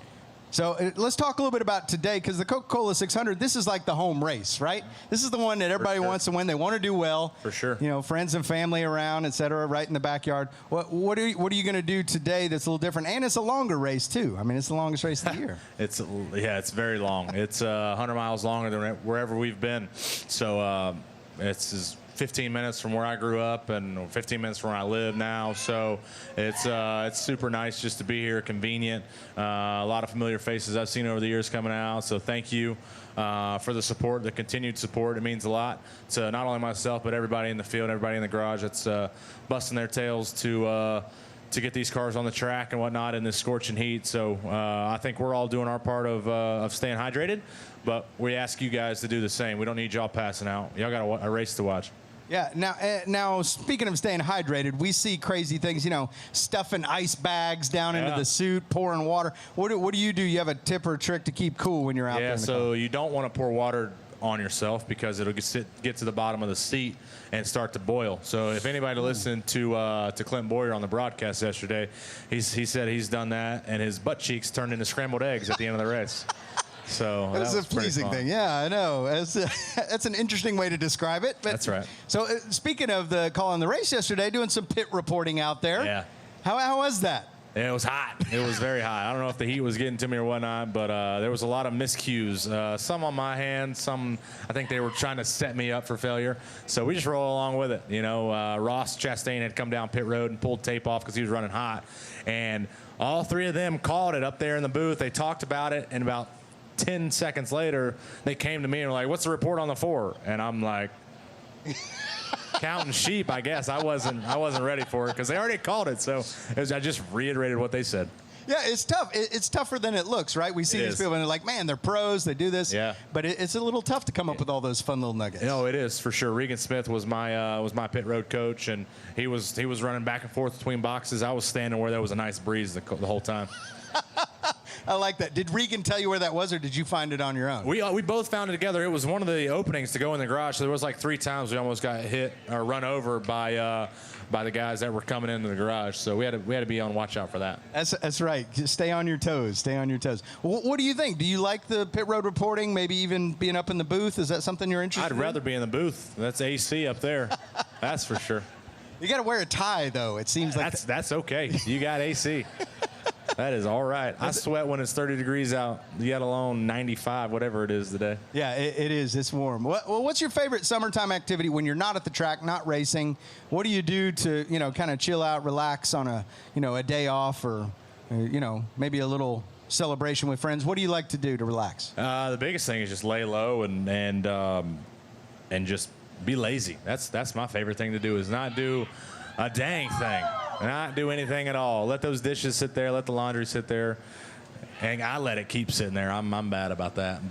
So let's talk a little bit about today, because the Coca-Cola 600, this is like the home race, right? This is the one that everybody wants to win. They want to do well. For sure. You know, friends and family around, et cetera, right in the backyard. What are you going to do today that's a little different? And it's a longer race, too. I mean, it's the longest race of the year. It's very long. It's 100 miles longer than wherever we've been. So it's 15 minutes from where I grew up and 15 minutes from where I live now. So it's super nice just to be here, convenient. A lot of familiar faces I've seen over the years coming out. So thank you for the support, the continued support. It means a lot to not only myself, but everybody in the field, everybody in the garage that's busting their tails to get these cars on the track and whatnot in this scorching heat. So I think we're all doing our part of staying hydrated, but we ask you guys to do the same. We don't need y'all passing out. Y'all got a race to watch. Yeah. Now, speaking of staying hydrated, we see crazy things. You know, stuffing ice bags down into the suit, pouring water. What do you do? You have a tip or a trick to keep cool when you're out there? Yeah. So you don't want to pour water on yourself, because it'll get to the bottom of the seat and start to boil. So if anybody listened to Clint Boyer on the broadcast yesterday, he said he's done that, and his butt cheeks turned into scrambled eggs at the end of the race. So that was a pleasing thing. Yeah, I know. That's an interesting way to describe it. But, that's right. So speaking of the call on the race yesterday, doing some pit reporting out there. Yeah. How was that? It was hot. It was very hot. I don't know if the heat was getting to me or whatnot, but there was a lot of miscues. Some on my hand, some I think they were trying to set me up for failure. So we just roll along with it. You know, Ross Chastain had come down pit road and pulled tape off because he was running hot. And all three of them called it up there in the booth. They talked about it, and about 10 seconds later, they came to me and were like, "What's the report on the 4?" And I'm like, counting sheep, I guess. I wasn't ready for it because they already called it. So I just reiterated what they said. Yeah, it's tough. It's tougher than it looks, right? We see these people and they're like, man, they're pros. They do this. Yeah. But it's a little tough to come up with all those fun little nuggets. No, it is for sure. Regan Smith was my pit road coach, and he was running back and forth between boxes. I was standing where there was a nice breeze the whole time. I like that. Did Regan tell you where that was, or did you find it on your own? We both found it together. It was one of the openings to go in the garage. So there was like 3 times we almost got hit or run over by the guys that were coming into the garage. So we had to be on watch out for that. That's right. Just stay on your toes. Stay on your toes. What do you think? Do you like the pit road reporting? Maybe even being up in the booth? Is that something you're interested in? I'd rather be in the booth. That's AC up there. That's for sure. You got to wear a tie, though. It seems like that's okay. You got AC. That is all right. I sweat when it's 30 degrees out, let alone 95, whatever it is today. Yeah, it is. It's warm. What's your favorite summertime activity when you're not at the track, not racing? What do you do to, kind of chill out, relax on a day off, or maybe a little celebration with friends? What do you like to do to relax? The biggest thing is just lay low and just be lazy. That's my favorite thing to do, is not do a dang thing. Not do anything at all. Let those dishes sit there. Let the laundry sit there. And I let it keep sitting there. I'm bad about that.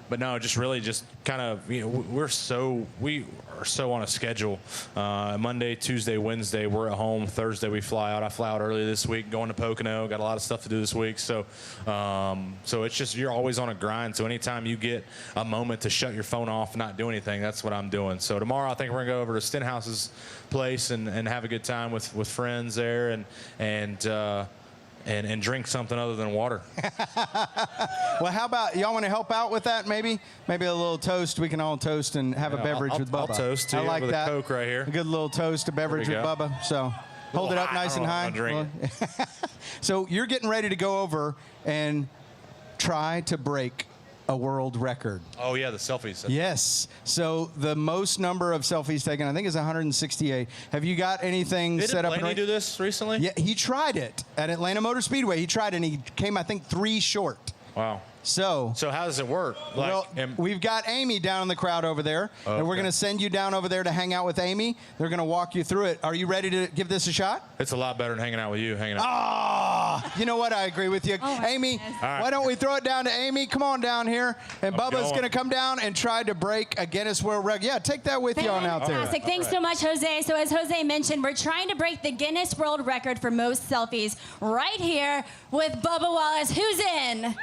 But no, just really just kind of, we are so on a schedule. Monday, Tuesday, Wednesday, we're at home. Thursday, we fly out. I fly out early this week, going to Pocono. Got a lot of stuff to do this week. So it's just, you're always on a grind. So anytime you get a moment to shut your phone off and not do anything, that's what I'm doing. So tomorrow, I think we're going to go over to Stenhouse's place and have a good time with friends there and drink something other than water. Well, how about y'all want to help out with that? Maybe a little toast. We can all toast and have a beverage with Bubba. I'll toast too. I like with that. A Coke right here. A good little toast, a beverage with Bubba. So hold it up nice and high. So you're getting ready to go over and try to break a world record. Oh yeah, the selfies. Yes. So the most number of selfies taken, I think, is 168. Have you got anything set up? Did Blaney do this recently? Yeah, he tried it at Atlanta Motor Speedway. He tried it, and he came, I think, 3 short. Wow. So how does it work? We've got Amy down in the crowd over there, and we're going to send you down over there to hang out with Amy. They're going to walk you through it. Are you ready to give this a shot? It's a lot better than hanging out with you. You know what? I agree with you. Amy, why don't we throw it down to Amy? Come on down here. And Bubba's going to come down and try to break a Guinness World Record. Yeah, take that with you on out there. Fantastic. Thanks so much, Jose. So as Jose mentioned, we're trying to break the Guinness World Record for most selfies right here with Bubba Wallace. Who's in?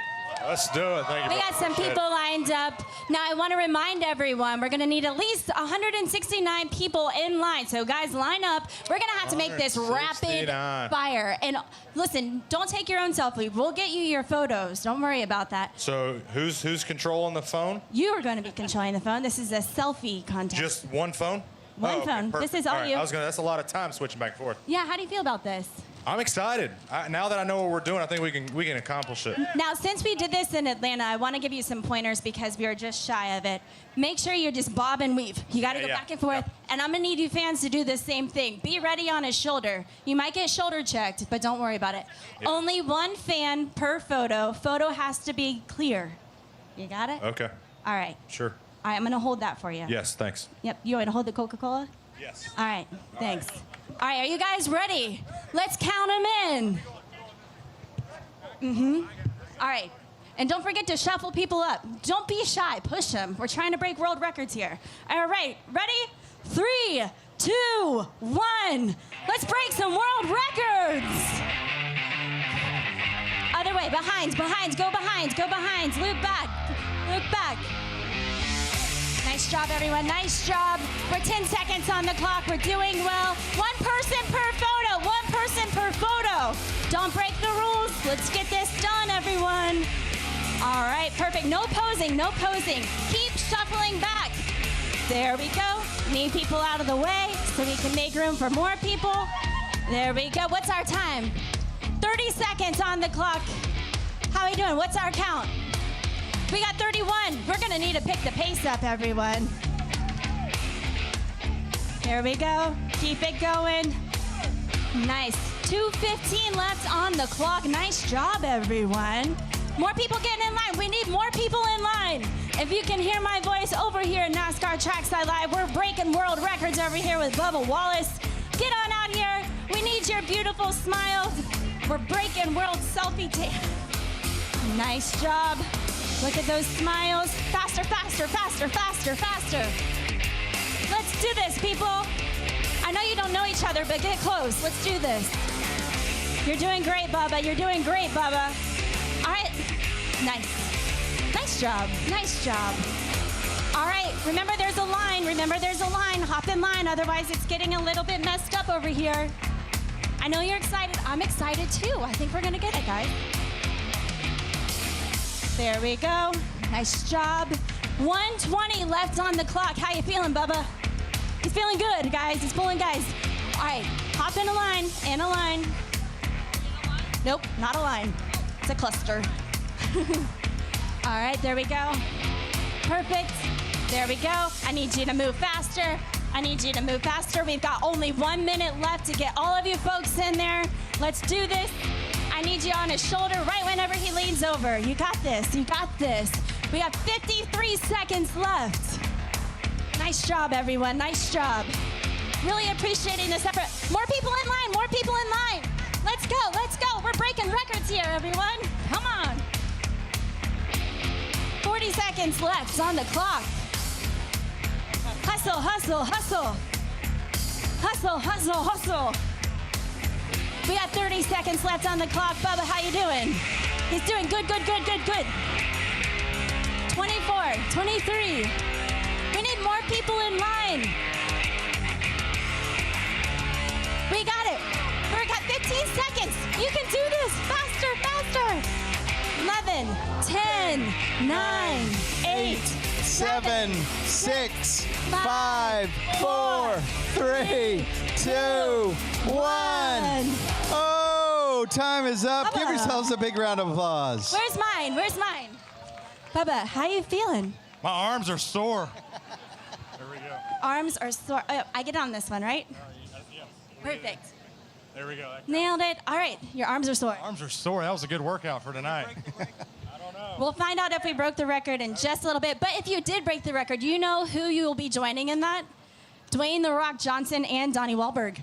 Let's do it. Thank you. We got some people lined up. Now, I want to remind everyone, we're going to need at least 169 people in line. So, guys, line up. We're going to have to make this rapid fire. And listen, don't take your own selfie. We'll get you your photos. Don't worry about that. So, who's controlling the phone? You are going to be controlling the phone. This is a selfie contest. Just one phone? One phone. This is all you. That's a lot of time switching back and forth. Yeah, how do you feel about this? I'm excited. Now that I know what we're doing, I think we can accomplish it. Now, since we did this in Atlanta, I want to give you some pointers because we are just shy of it. Make sure you just bob and weave. You got to go back and forth. And I'm going to need you fans to do the same thing. Be ready on his shoulder. You might get shoulder checked, but don't worry about it. Only one fan per photo. Photo has to be clear. You got it? Okay. All right. Sure. All right, I'm going to hold that for you. Yes, thanks. Yep. You want to hold the Coca-Cola? Yes. All right. Thanks. All right, are you guys ready? Let's count them in. All right. And don't forget to shuffle people up. Don't be shy. Push them. We're trying to break world records here. All right. Ready? 3, 2, 1. Let's break some world records. Other way. Behinds. Go behinds. Loop back. Nice job, everyone. Nice job. We're 10 seconds on the clock. We're doing well. One person per photo. Don't break the rules. Let's get this done, everyone. All right, perfect. No posing. Keep shuffling back. There we go. Need people out of the way so we can make room for more people. There we go. What's our time? 30 seconds on the clock. How are we doing? What's our count? We got 31. We're going to need to pick the pace up, everyone. Here we go. Keep it going. Nice. 2:15 left on the clock. Nice job, everyone. More people getting in line. We need more people in line. If you can hear my voice over here at NASCAR Trackside Live, we're breaking world records over here with Bubba Wallace. Get on out here. We need your beautiful smiles. We're breaking world selfie day. Nice job. Look at those smiles. Faster. Let's do this, people. I know you don't know each other, but get close. Let's do this. You're doing great, Bubba. All right. Nice. Nice job. Nice job. All right. Remember, there's a line. Remember, there's a line. Hop in line. Otherwise, it's getting a little bit messed up over here. I know you're excited. I'm excited, too. I think we're going to get it, guys. There we go. Nice job. 1:20 left on the clock. How you feeling, Bubba? He's feeling good, guys. He's pulling guys. All right. Hop in a line. In a line. Nope, not a line. It's a cluster. All right, there we go. Perfect. There we go. I need you to move faster. I need you to move faster. We've got only 1 minute left to get all of you folks in there. Let's do this. I need you on his shoulder right whenever he leans over. You got this. You got this. We have 53 seconds left. Nice job, everyone. Nice job. Really appreciating this effort. More people in line. More people in line. Let's go. Let's go. We're breaking records here, everyone. Come on. 40 seconds left on the clock. Hustle, hustle, hustle. Hustle, hustle, hustle. We got 30 seconds left on the clock. Bubba, how you doing? He's doing good, good, good, good, good. 24, 23. We need more people in line. We got it. We've got 15 seconds. You can do this. Faster, faster. 11, 10, 9, 8, 7, 6, 5, 4, 3, 2, 1. Oh, time is up. Bubba. Give yourselves a big round of applause. Where's mine? Where's mine? Bubba, how you feeling? My arms are sore. There we go. Arms are sore. Oh, I get on this one, right? Yeah. Perfect. There we go. Nailed it. All right, your arms are sore. Arms are sore. That was a good workout for tonight. We'll find out if we broke the record in just a little bit. But if you did break the record, you know who you will be joining in that? Dwayne "The Rock" Johnson and Donnie Wahlberg.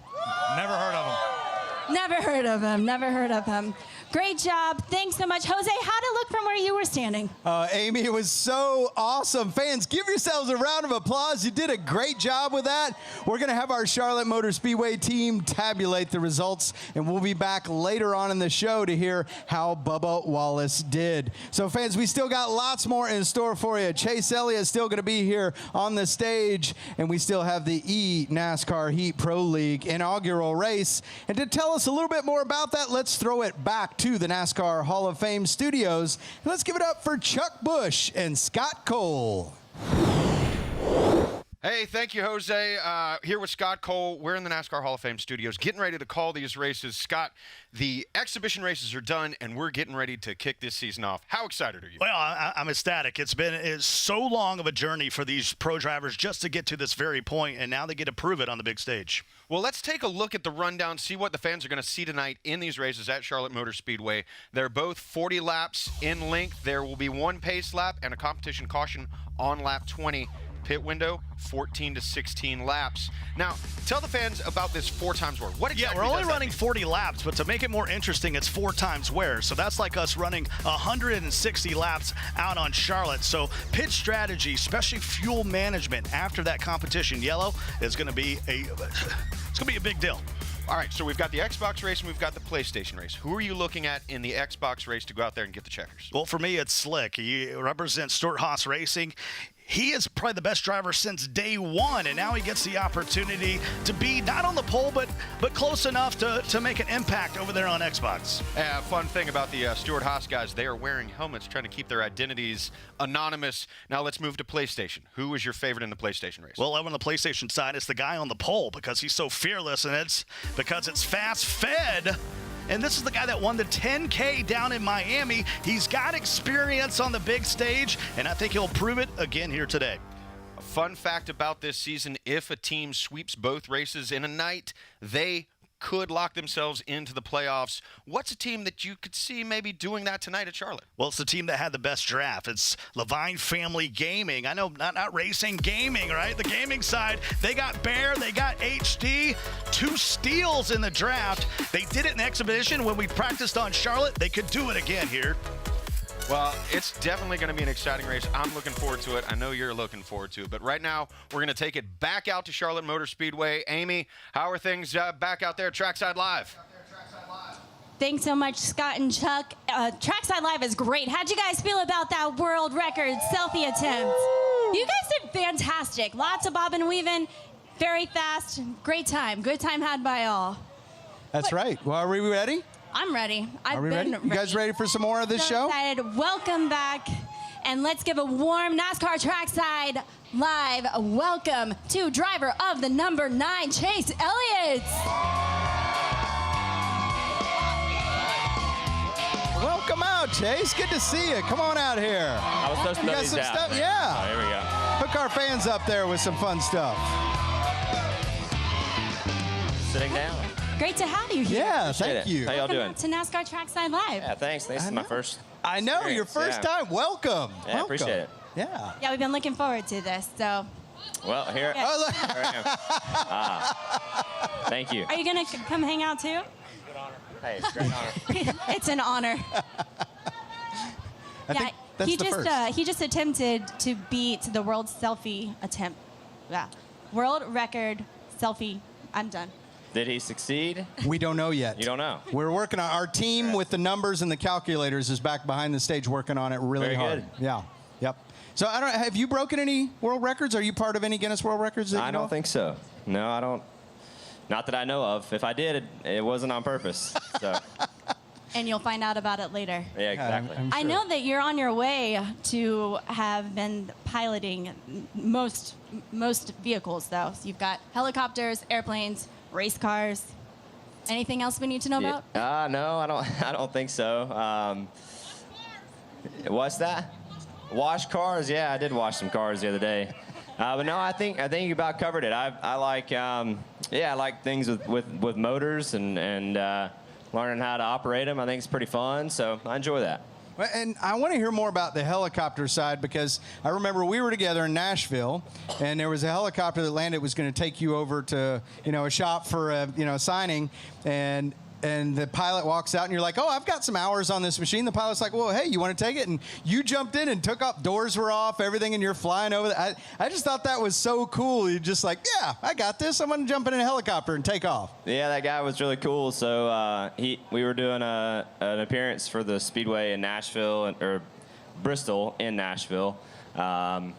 Never heard of him. Never heard of him. Never heard of him. Great job. Thanks so much. Jose, how'd it look from where you were standing? Amy, it was so awesome. Fans, give yourselves a round of applause. You did a great job with that. We're going to have our Charlotte Motor Speedway team tabulate the results, and we'll be back later on in the show to hear how Bubba Wallace did. So, fans, we still got lots more in store for you. Chase Elliott is still going to be here on the stage, and we still have the eNASCAR Heat Pro League inaugural race. And to tell us a little bit more about that, let's throw it back to the NASCAR Hall of Fame studios. Let's give it up for Chuck Busch and Scott Cole. Hey, thank you, Jose. Here with Scott Cole. We're in the NASCAR Hall of Fame studios, getting ready to call these races. Scott, the exhibition races are done, and we're getting ready to kick this season off. How excited are you? Well, I'm ecstatic. It's so long of a journey for these pro drivers just to get to this very point, and now they get to prove it on the big stage. Well, let's take a look at the rundown, see what the fans are going to see tonight in these races at Charlotte Motor Speedway. They're both 40 laps in length. There will be one pace lap and a competition caution on lap 20. Pit window, 14 to 16 laps. Now, tell the fans about this 4 times wear. What exactly we're only running 40 laps, but to make it more interesting, it's 4 times wear. So that's like us running 160 laps out on Charlotte. So pit strategy, especially fuel management after that competition yellow, is going to be it's going to be a big deal. All right, so we've got the Xbox race and we've got the PlayStation race. Who are you looking at in the Xbox race to go out there and get the checkers? Well, for me, it's Slick. He represents Stewart-Haas Racing. He is probably the best driver since day one, and now he gets the opportunity to be not on the pole, but close enough to make an impact over there on Xbox. Fun thing about the Stewart-Haas guys, they are wearing helmets, trying to keep their identities anonymous. Now let's move to PlayStation. Who is your favorite in the PlayStation race? Well, on the PlayStation side, it's the guy on the pole because he's so fearless, and it's because it's fast-fed. And this is the guy that won the 10K down in Miami. He's got experience on the big stage, and I think he'll prove it again here today. A fun fact about this season, if a team sweeps both races in a night, they could lock themselves into the playoffs. What's a team that you could see maybe doing that tonight at Charlotte? Well, it's the team that had the best draft. It's Levine Family Gaming. I know, not racing, gaming, right? The gaming side, they got Bear, they got HD, 2 steals in the draft. They did it in the exhibition when we practiced on Charlotte. They could do it again here. Well, it's definitely going to be an exciting race. I'm looking forward to it. I know you're looking forward to it. But right now, we're going to take it back out to Charlotte Motor Speedway. Amy, how are things back out there at Trackside Live? Thanks so much, Scott and Chuck. Trackside Live is great. How'd you guys feel about that world record selfie attempt? You guys did fantastic. Lots of bobbing and weaving, very fast. Great time. Good time had by all. That's right. Well, are we ready? I'm ready. Are we ready? You guys ready for some more of this show? Excited. Welcome back. And let's give a warm NASCAR Trackside Live welcome to driver of the number 9, Chase Elliott. Welcome out, Chase. Good to see you. Come on out here. I was supposed to you know got these some out. stuff? Yeah. Oh, here we go. Hook our fans up there with some fun stuff. Sitting down. Great to have you here. Yeah, Appreciate thank it. you. How y'all doing? Welcome to NASCAR Trackside Live. Yeah, thanks. This is my first. I know, your experience, first yeah. time. Welcome. Yeah, Welcome. appreciate it. Yeah. Yeah, we've been looking forward to this. So, Well, here, Yeah. Oh, look. here I am. Thank you. are you gonna come hang out too? Hey, it's a great honor. It's an honor. I think that's the first. He just attempted to beat the world selfie attempt. Yeah, world record selfie. I'm done. Did he succeed? We don't know yet. You don't know. We're working on our team with the numbers and the calculators is back behind the stage working on it really Very hard. good. Yeah. Yep. So I don't. Have you broken any world records? Are you part of any Guinness World Records? That I you know don't of? think so. No, I don't. Not that I know of. If I did, it wasn't on purpose. So, And you'll find out about it later. yeah, exactly. I'm I sure. know that you're on your way to have been piloting most vehicles, though. So you've got helicopters, airplanes, race cars. Anything else we need to know about? No, I don't. I don't think so. What's that? Wash cars? Yeah, I did wash some cars the other day. But no, I think you about covered it. I like I like things with motors and learning how to operate them. I think it's pretty fun, so I enjoy that. Well, and I want to hear more about the helicopter side because I remember we were together in Nashville, and there was a helicopter that landed was going to take you over to a shop for a signing, and the pilot walks out and you're like, oh, I've got some hours on this machine. The pilot's like, well, hey, you want to take it? And you jumped in and took off. Doors were off, everything, and you're flying over. I just thought that was so cool. You're just like, yeah, I got this. I'm going to jump in a helicopter and take off. Yeah, that guy was really cool. So we were doing an appearance for the Speedway in Nashville or Bristol in Nashville, and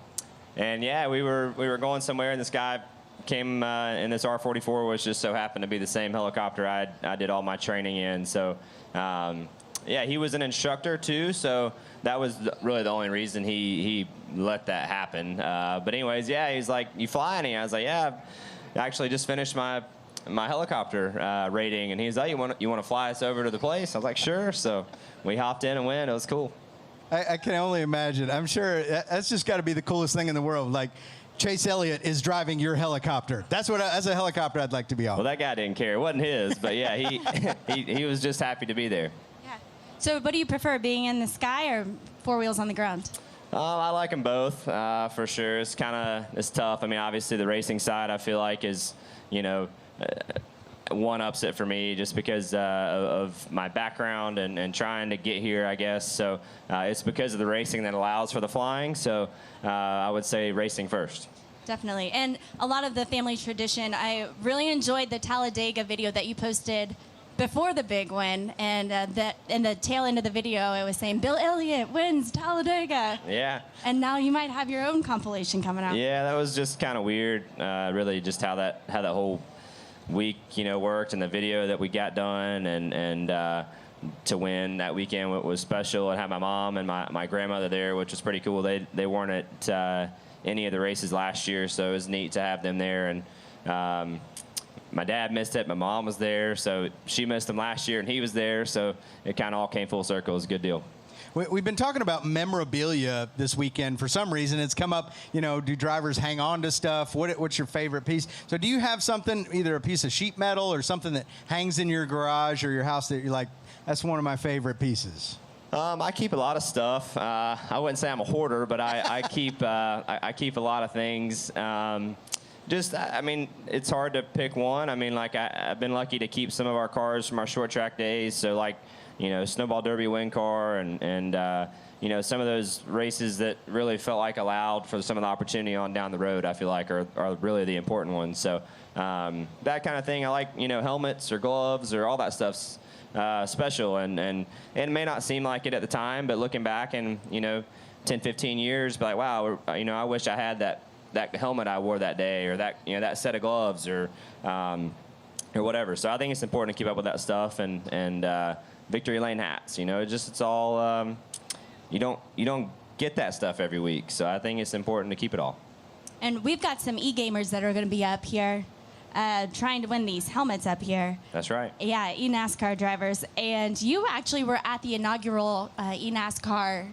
yeah, we were going somewhere, and this guy came in this R44, which just so happened to be the same helicopter I did all my training in. So yeah, he was an instructor too, so that was really the only reason he let that happen. But anyways, yeah, he's like, you fly any? I was like, yeah, I actually just finished my helicopter rating, and he's like, you want to fly us over to the place? I was like, sure. So we hopped in and went. It was cool. I can only imagine. I'm sure that's just got to be the coolest thing in the world. Like, Chase Elliott is driving your helicopter. That's what, as a helicopter, I'd like to be on. Well, that guy didn't care. It wasn't his, but yeah, he was just happy to be there. Yeah. So what do you prefer, being in the sky or four wheels on the ground? I like them both, for sure. It's tough. I mean, obviously the racing side, I feel like is, one ups it for me just because of my background and trying to get here, I guess. So it's because of the racing that allows for the flying. So I would say racing first. Definitely. And a lot of the family tradition, I really enjoyed the Talladega video that you posted before the big win. And that in the tail end of the video, it was saying, Bill Elliott wins Talladega. Yeah. And now you might have your own compilation coming out. Yeah, that was just kind of weird, really, just how that whole week, worked, and the video that we got done, and to win that weekend was special. And had my mom and my grandmother there, which was pretty cool. They weren't at any of the races last year, so it was neat to have them there. And my dad missed it. My mom was there, so she missed him last year, and he was there. So it kind of all came full circle. It was a good deal. We've been talking about memorabilia this weekend. For some reason, it's come up, do drivers hang on to stuff? What's your favorite piece? So do you have something, either a piece of sheet metal or something that hangs in your garage or your house that you're like, that's one of my favorite pieces? I keep a lot of stuff. I wouldn't say I'm a hoarder, but I keep I keep a lot of things. I mean, it's hard to pick one. I mean, like I've been lucky to keep some of our cars from our short track days. So like, Snowball Derby win car and some of those races that really felt like allowed for some of the opportunity on down the road, I feel like are really the important ones. So that kind of thing, I like, helmets or gloves or all that stuff's special. And it may not seem like it at the time, but looking back and, 10, 15 years, be like, wow, I wish I had that helmet I wore that day, or that, that set of gloves, or whatever. So I think it's important to keep up with that stuff, and victory lane hats. It's all you don't get that stuff every week. So I think it's important to keep it all. And we've got some e-gamers that are going to be up here trying to win these helmets up here. That's right. Yeah, eNASCAR drivers. And you actually were at the inaugural eNASCAR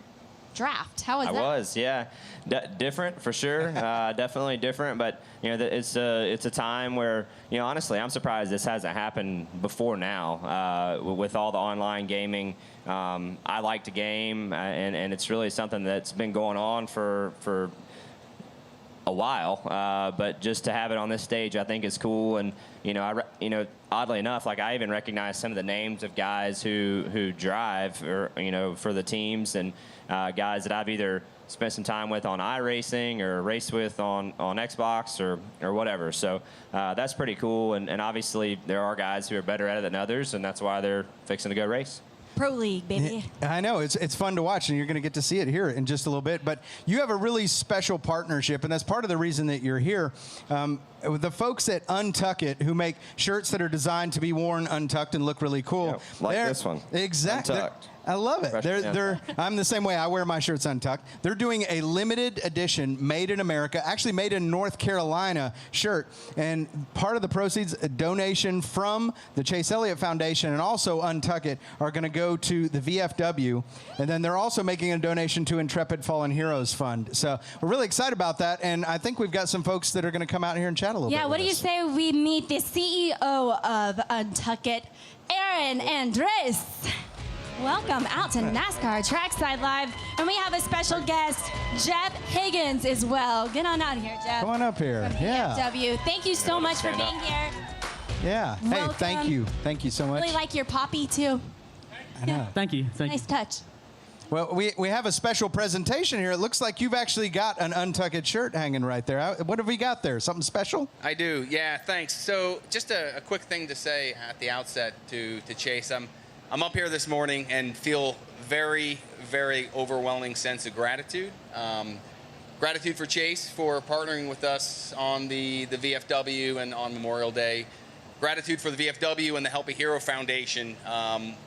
draft. How was that? I was, yeah. Different for sure. Definitely different. But it's a time where honestly, I'm surprised this hasn't happened before now. With all the online gaming, I like to game, and it's really something that's been going on for a while. But just to have it on this stage, I think is cool. And oddly enough, like I even recognize some of the names of guys who drive, or for the teams, and guys that I've either spent some time with on iRacing or raced with on Xbox or whatever. So that's pretty cool. And obviously there are guys who are better at it than others, and that's why they're fixing to go race. Pro League, baby. I know. It's fun to watch, and you're going to get to see it here in just a little bit. But you have a really special partnership, and that's part of the reason that you're here. The folks at Untuck It, who make shirts that are designed to be worn untucked and look really cool. Yeah, like this one. Exactly. Untucked. I love it. I'm the same way. I wear my shirts untucked. They're doing a limited edition, made in America, actually made in North Carolina shirt. And part of the proceeds, a donation from the Chase Elliott Foundation and also Untuck It, are going to go to the VFW. And then they're also making a donation to Intrepid Fallen Heroes Fund. So we're really excited about that. And I think we've got some folks that are going to come out here and chat a little bit. Yeah, what do you say we meet the CEO of Untuck It, Aaron Andres? Welcome out to NASCAR Trackside Live. And we have a special guest, Jeff Higgins, as well. Get on out here, Jeff. Come on up here. Yeah. VFW. Thank you so much for being here. Yeah. Welcome. Hey, thank you. Thank you so much. Really like your poppy, too. I know. Thank you. Nice touch. Well, we have a special presentation here. It looks like you've actually got an Untuck It shirt hanging right there. What have we got there? Something special? I do. Yeah, thanks. So just a quick thing to say at the outset to Chase. I'm up here this morning and feel very, very overwhelming sense of gratitude. Gratitude for Chase for partnering with us on the VFW and on Memorial Day. Gratitude for the VFW and the Help a Hero Foundation.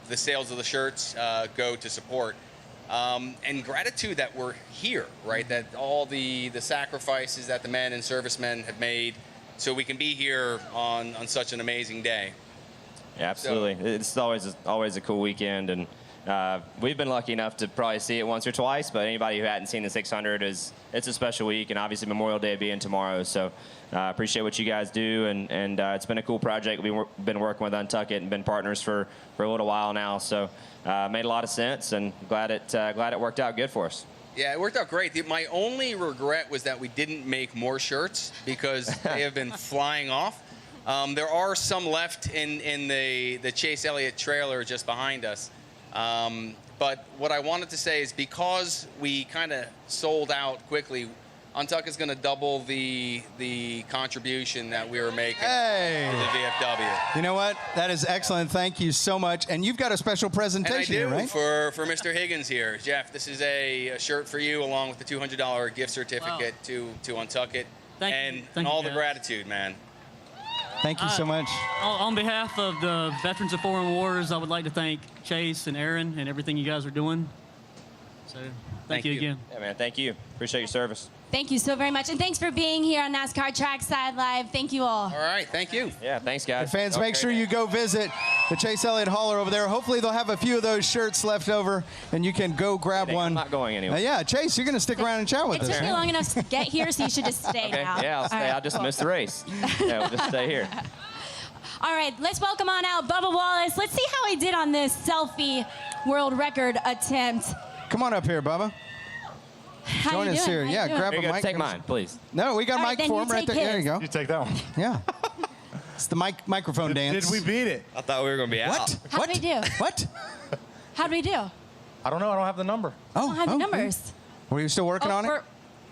The sales of the shirts go to support. And gratitude that we're here, right? That all the sacrifices that the men and servicemen have made so we can be here on such an amazing day. Yeah, absolutely. So, it's always a cool weekend, and we've been lucky enough to probably see it once or twice. But anybody who hadn't seen the 600, it's a special week, and obviously Memorial Day being tomorrow. So appreciate what you guys do, and it's been a cool project. We've been working with Untuck It and been partners for a little while now. So made a lot of sense, and glad it worked out good for us. Yeah, it worked out great. My only regret was that we didn't make more shirts because they have been flying off. There are some left in the Chase Elliott trailer just behind us. But what I wanted to say is because we kind of sold out quickly, Untuck is going to double the contribution that we were making to the VFW. You know what? That is excellent. Thank you so much. And you've got a special presentation here, right? For Mr. Higgins here. Jeff, this is a shirt for you along with the $200 gift certificate to Untuck It. Thank you, all the gratitude, man. Thank you so much. On behalf of the Veterans of Foreign Wars, I would like to thank Chase and Aaron and everything you guys are doing. So thank you again. Yeah, man. Thank you. Appreciate your service. Thank you so very much. And thanks for being here on NASCAR Trackside Live. Thank you all. All right. Thank you. Yeah, thanks, guys. Fans, make sure you go visit the Chase Elliott hauler over there. Hopefully they'll have a few of those shirts left over, and you can go grab one. I'm not going anywhere. Yeah, Chase, you're going to stick around and chat with us. It took me long enough to get here, so you should just stay now. Yeah, I'll stay. Right, I'll just cool. miss the race. Yeah, we'll just stay here. All right, let's welcome on out Bubba Wallace. Let's see how he did on this selfie world record attempt. Come on up here, Bubba. Join us here. Yeah, grab a mic. Take mine, please. No, we got a mic for him right there. There you go. You take that one. Yeah. It's the microphone dance. Did we beat it? I thought we were going to be out. What? How'd we do? What? How'd we do? I don't know. I don't have the number. I don't have the numbers. Were you still working on it?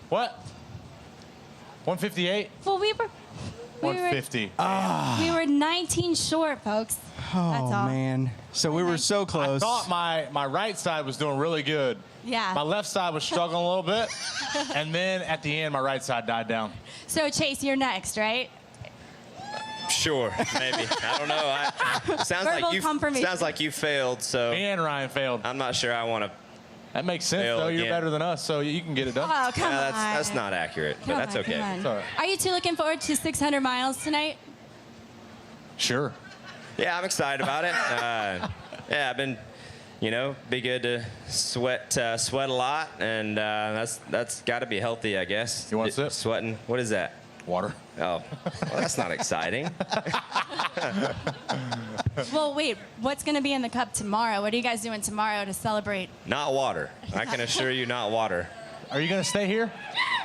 What? 158? Well, we were 150. we were 19 short, folks. Oh, That's all. man. So we were so close. I thought my right side was doing really good. Yeah. My left side was struggling a little bit. And then at the end, my right side died down. So, Chase, you're next, right? Sure, maybe. I don't know. Sounds like you failed. So me and Ryan failed. I'm not sure I want to. That makes sense, though. You're better than us, so you can get it done. Oh, come on. That's not accurate, but that's okay. Come on. It's all right. Are you two looking forward to 600 miles tonight? Sure. Yeah, I'm excited about it. Yeah, I've been, be good to sweat a lot, and that's got to be healthy, I guess. You want to sip? Sweating. What is that? Water. Oh, well, that's not exciting. Well, wait. What's going to be in the cup tomorrow? What are you guys doing tomorrow to celebrate? Not water. I can assure you, not water. Are you going to stay here?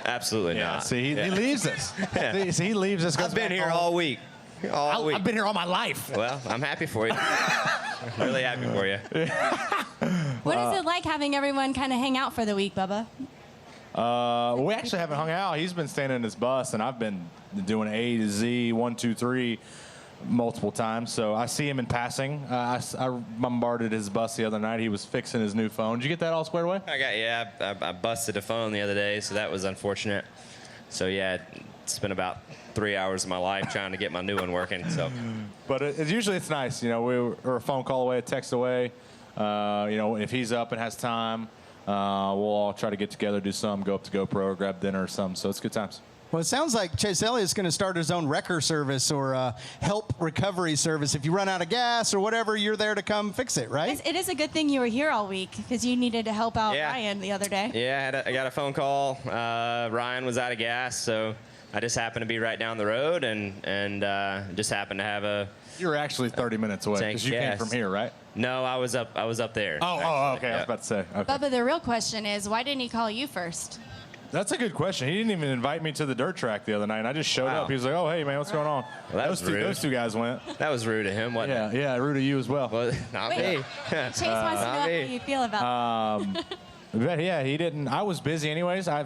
Absolutely not. See, he leaves us. Yeah. See, he leaves us. I've been here all week. I've been here all my life. Well, I'm happy for you. Really happy for you. What is it like having everyone kind of hang out for the week, Bubba? We actually haven't hung out. He's been staying in his bus, and I've been doing A to Z, 1, 2, 3, multiple times. So I see him in passing. I bombarded his bus the other night. He was fixing his new phone. Did you get that all squared away? I busted a phone the other day, so that was unfortunate. So yeah, it's been about 3 hours of my life trying to get my new one working. So, but usually it's nice. We're a phone call away, a text away. If he's up and has time. We'll all try to get together, do some, go up to GoPro, grab dinner or something. So it's good times. Well, it sounds like Chase Elliott's going to start his own wrecker service or help recovery service. If you run out of gas or whatever, you're there to come fix it, right? It is a good thing you were here all week because you needed to help out Ryan the other day. Yeah, I got a phone call. Ryan was out of gas, so I just happened to be right down the road and just happened to have a. You were actually 30 minutes away because you came from here, right? No, I was up there. Oh, okay. I was about to say. Okay. Bubba, the real question is, why didn't he call you first? That's a good question. He didn't even invite me to the dirt track the other night. I just showed up. He was like, "Oh, hey, man, what's going on?" Well, those two guys went. That was rude of him, wasn't it? Yeah, rude of you as well. Well, not me. Chase wants to know how you feel about it. But yeah, he didn't. I was busy anyways. I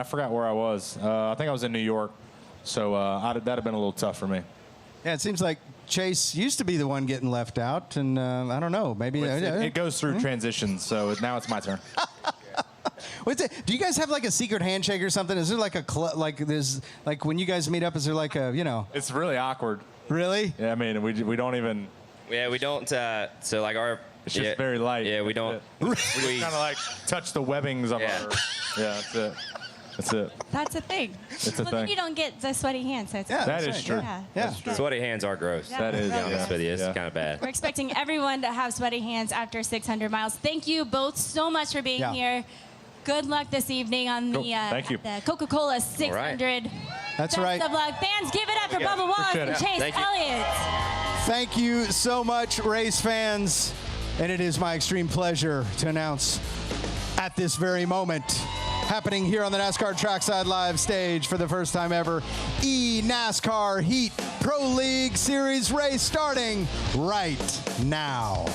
forgot where I was. I think I was in New York. So that'd have been a little tough for me. Yeah, it seems like Chase used to be the one getting left out, and I don't know, maybe it goes through transitions. So now it's my turn. Do you guys have like a secret handshake or something? Is there like like when you guys meet up? Is there like a It's really awkward. Really? Yeah, I mean we don't even. Yeah, we don't. So like our. It's just very light. Yeah, we don't. We kind of like touch the webbings of our. Yeah, that's it. That's it. That's a thing. It's a thing. Then you don't get the sweaty hands. So that is true. Yeah. Sweaty hands are gross. Yeah. That is. To be honest with you, it's kind of bad. We're expecting everyone to have sweaty hands after 600 miles. Thank you both so much for being here. Good luck this evening on the, the Coca-Cola 600. That's right. Best of luck. Fans, give it up for Bubba Wallace and Chase Elliott. Thank you so much, race fans. And it is my extreme pleasure to announce at this very moment, happening here on the NASCAR Trackside Live stage for the first time ever, eNASCAR Heat Pro League Series race starting right now.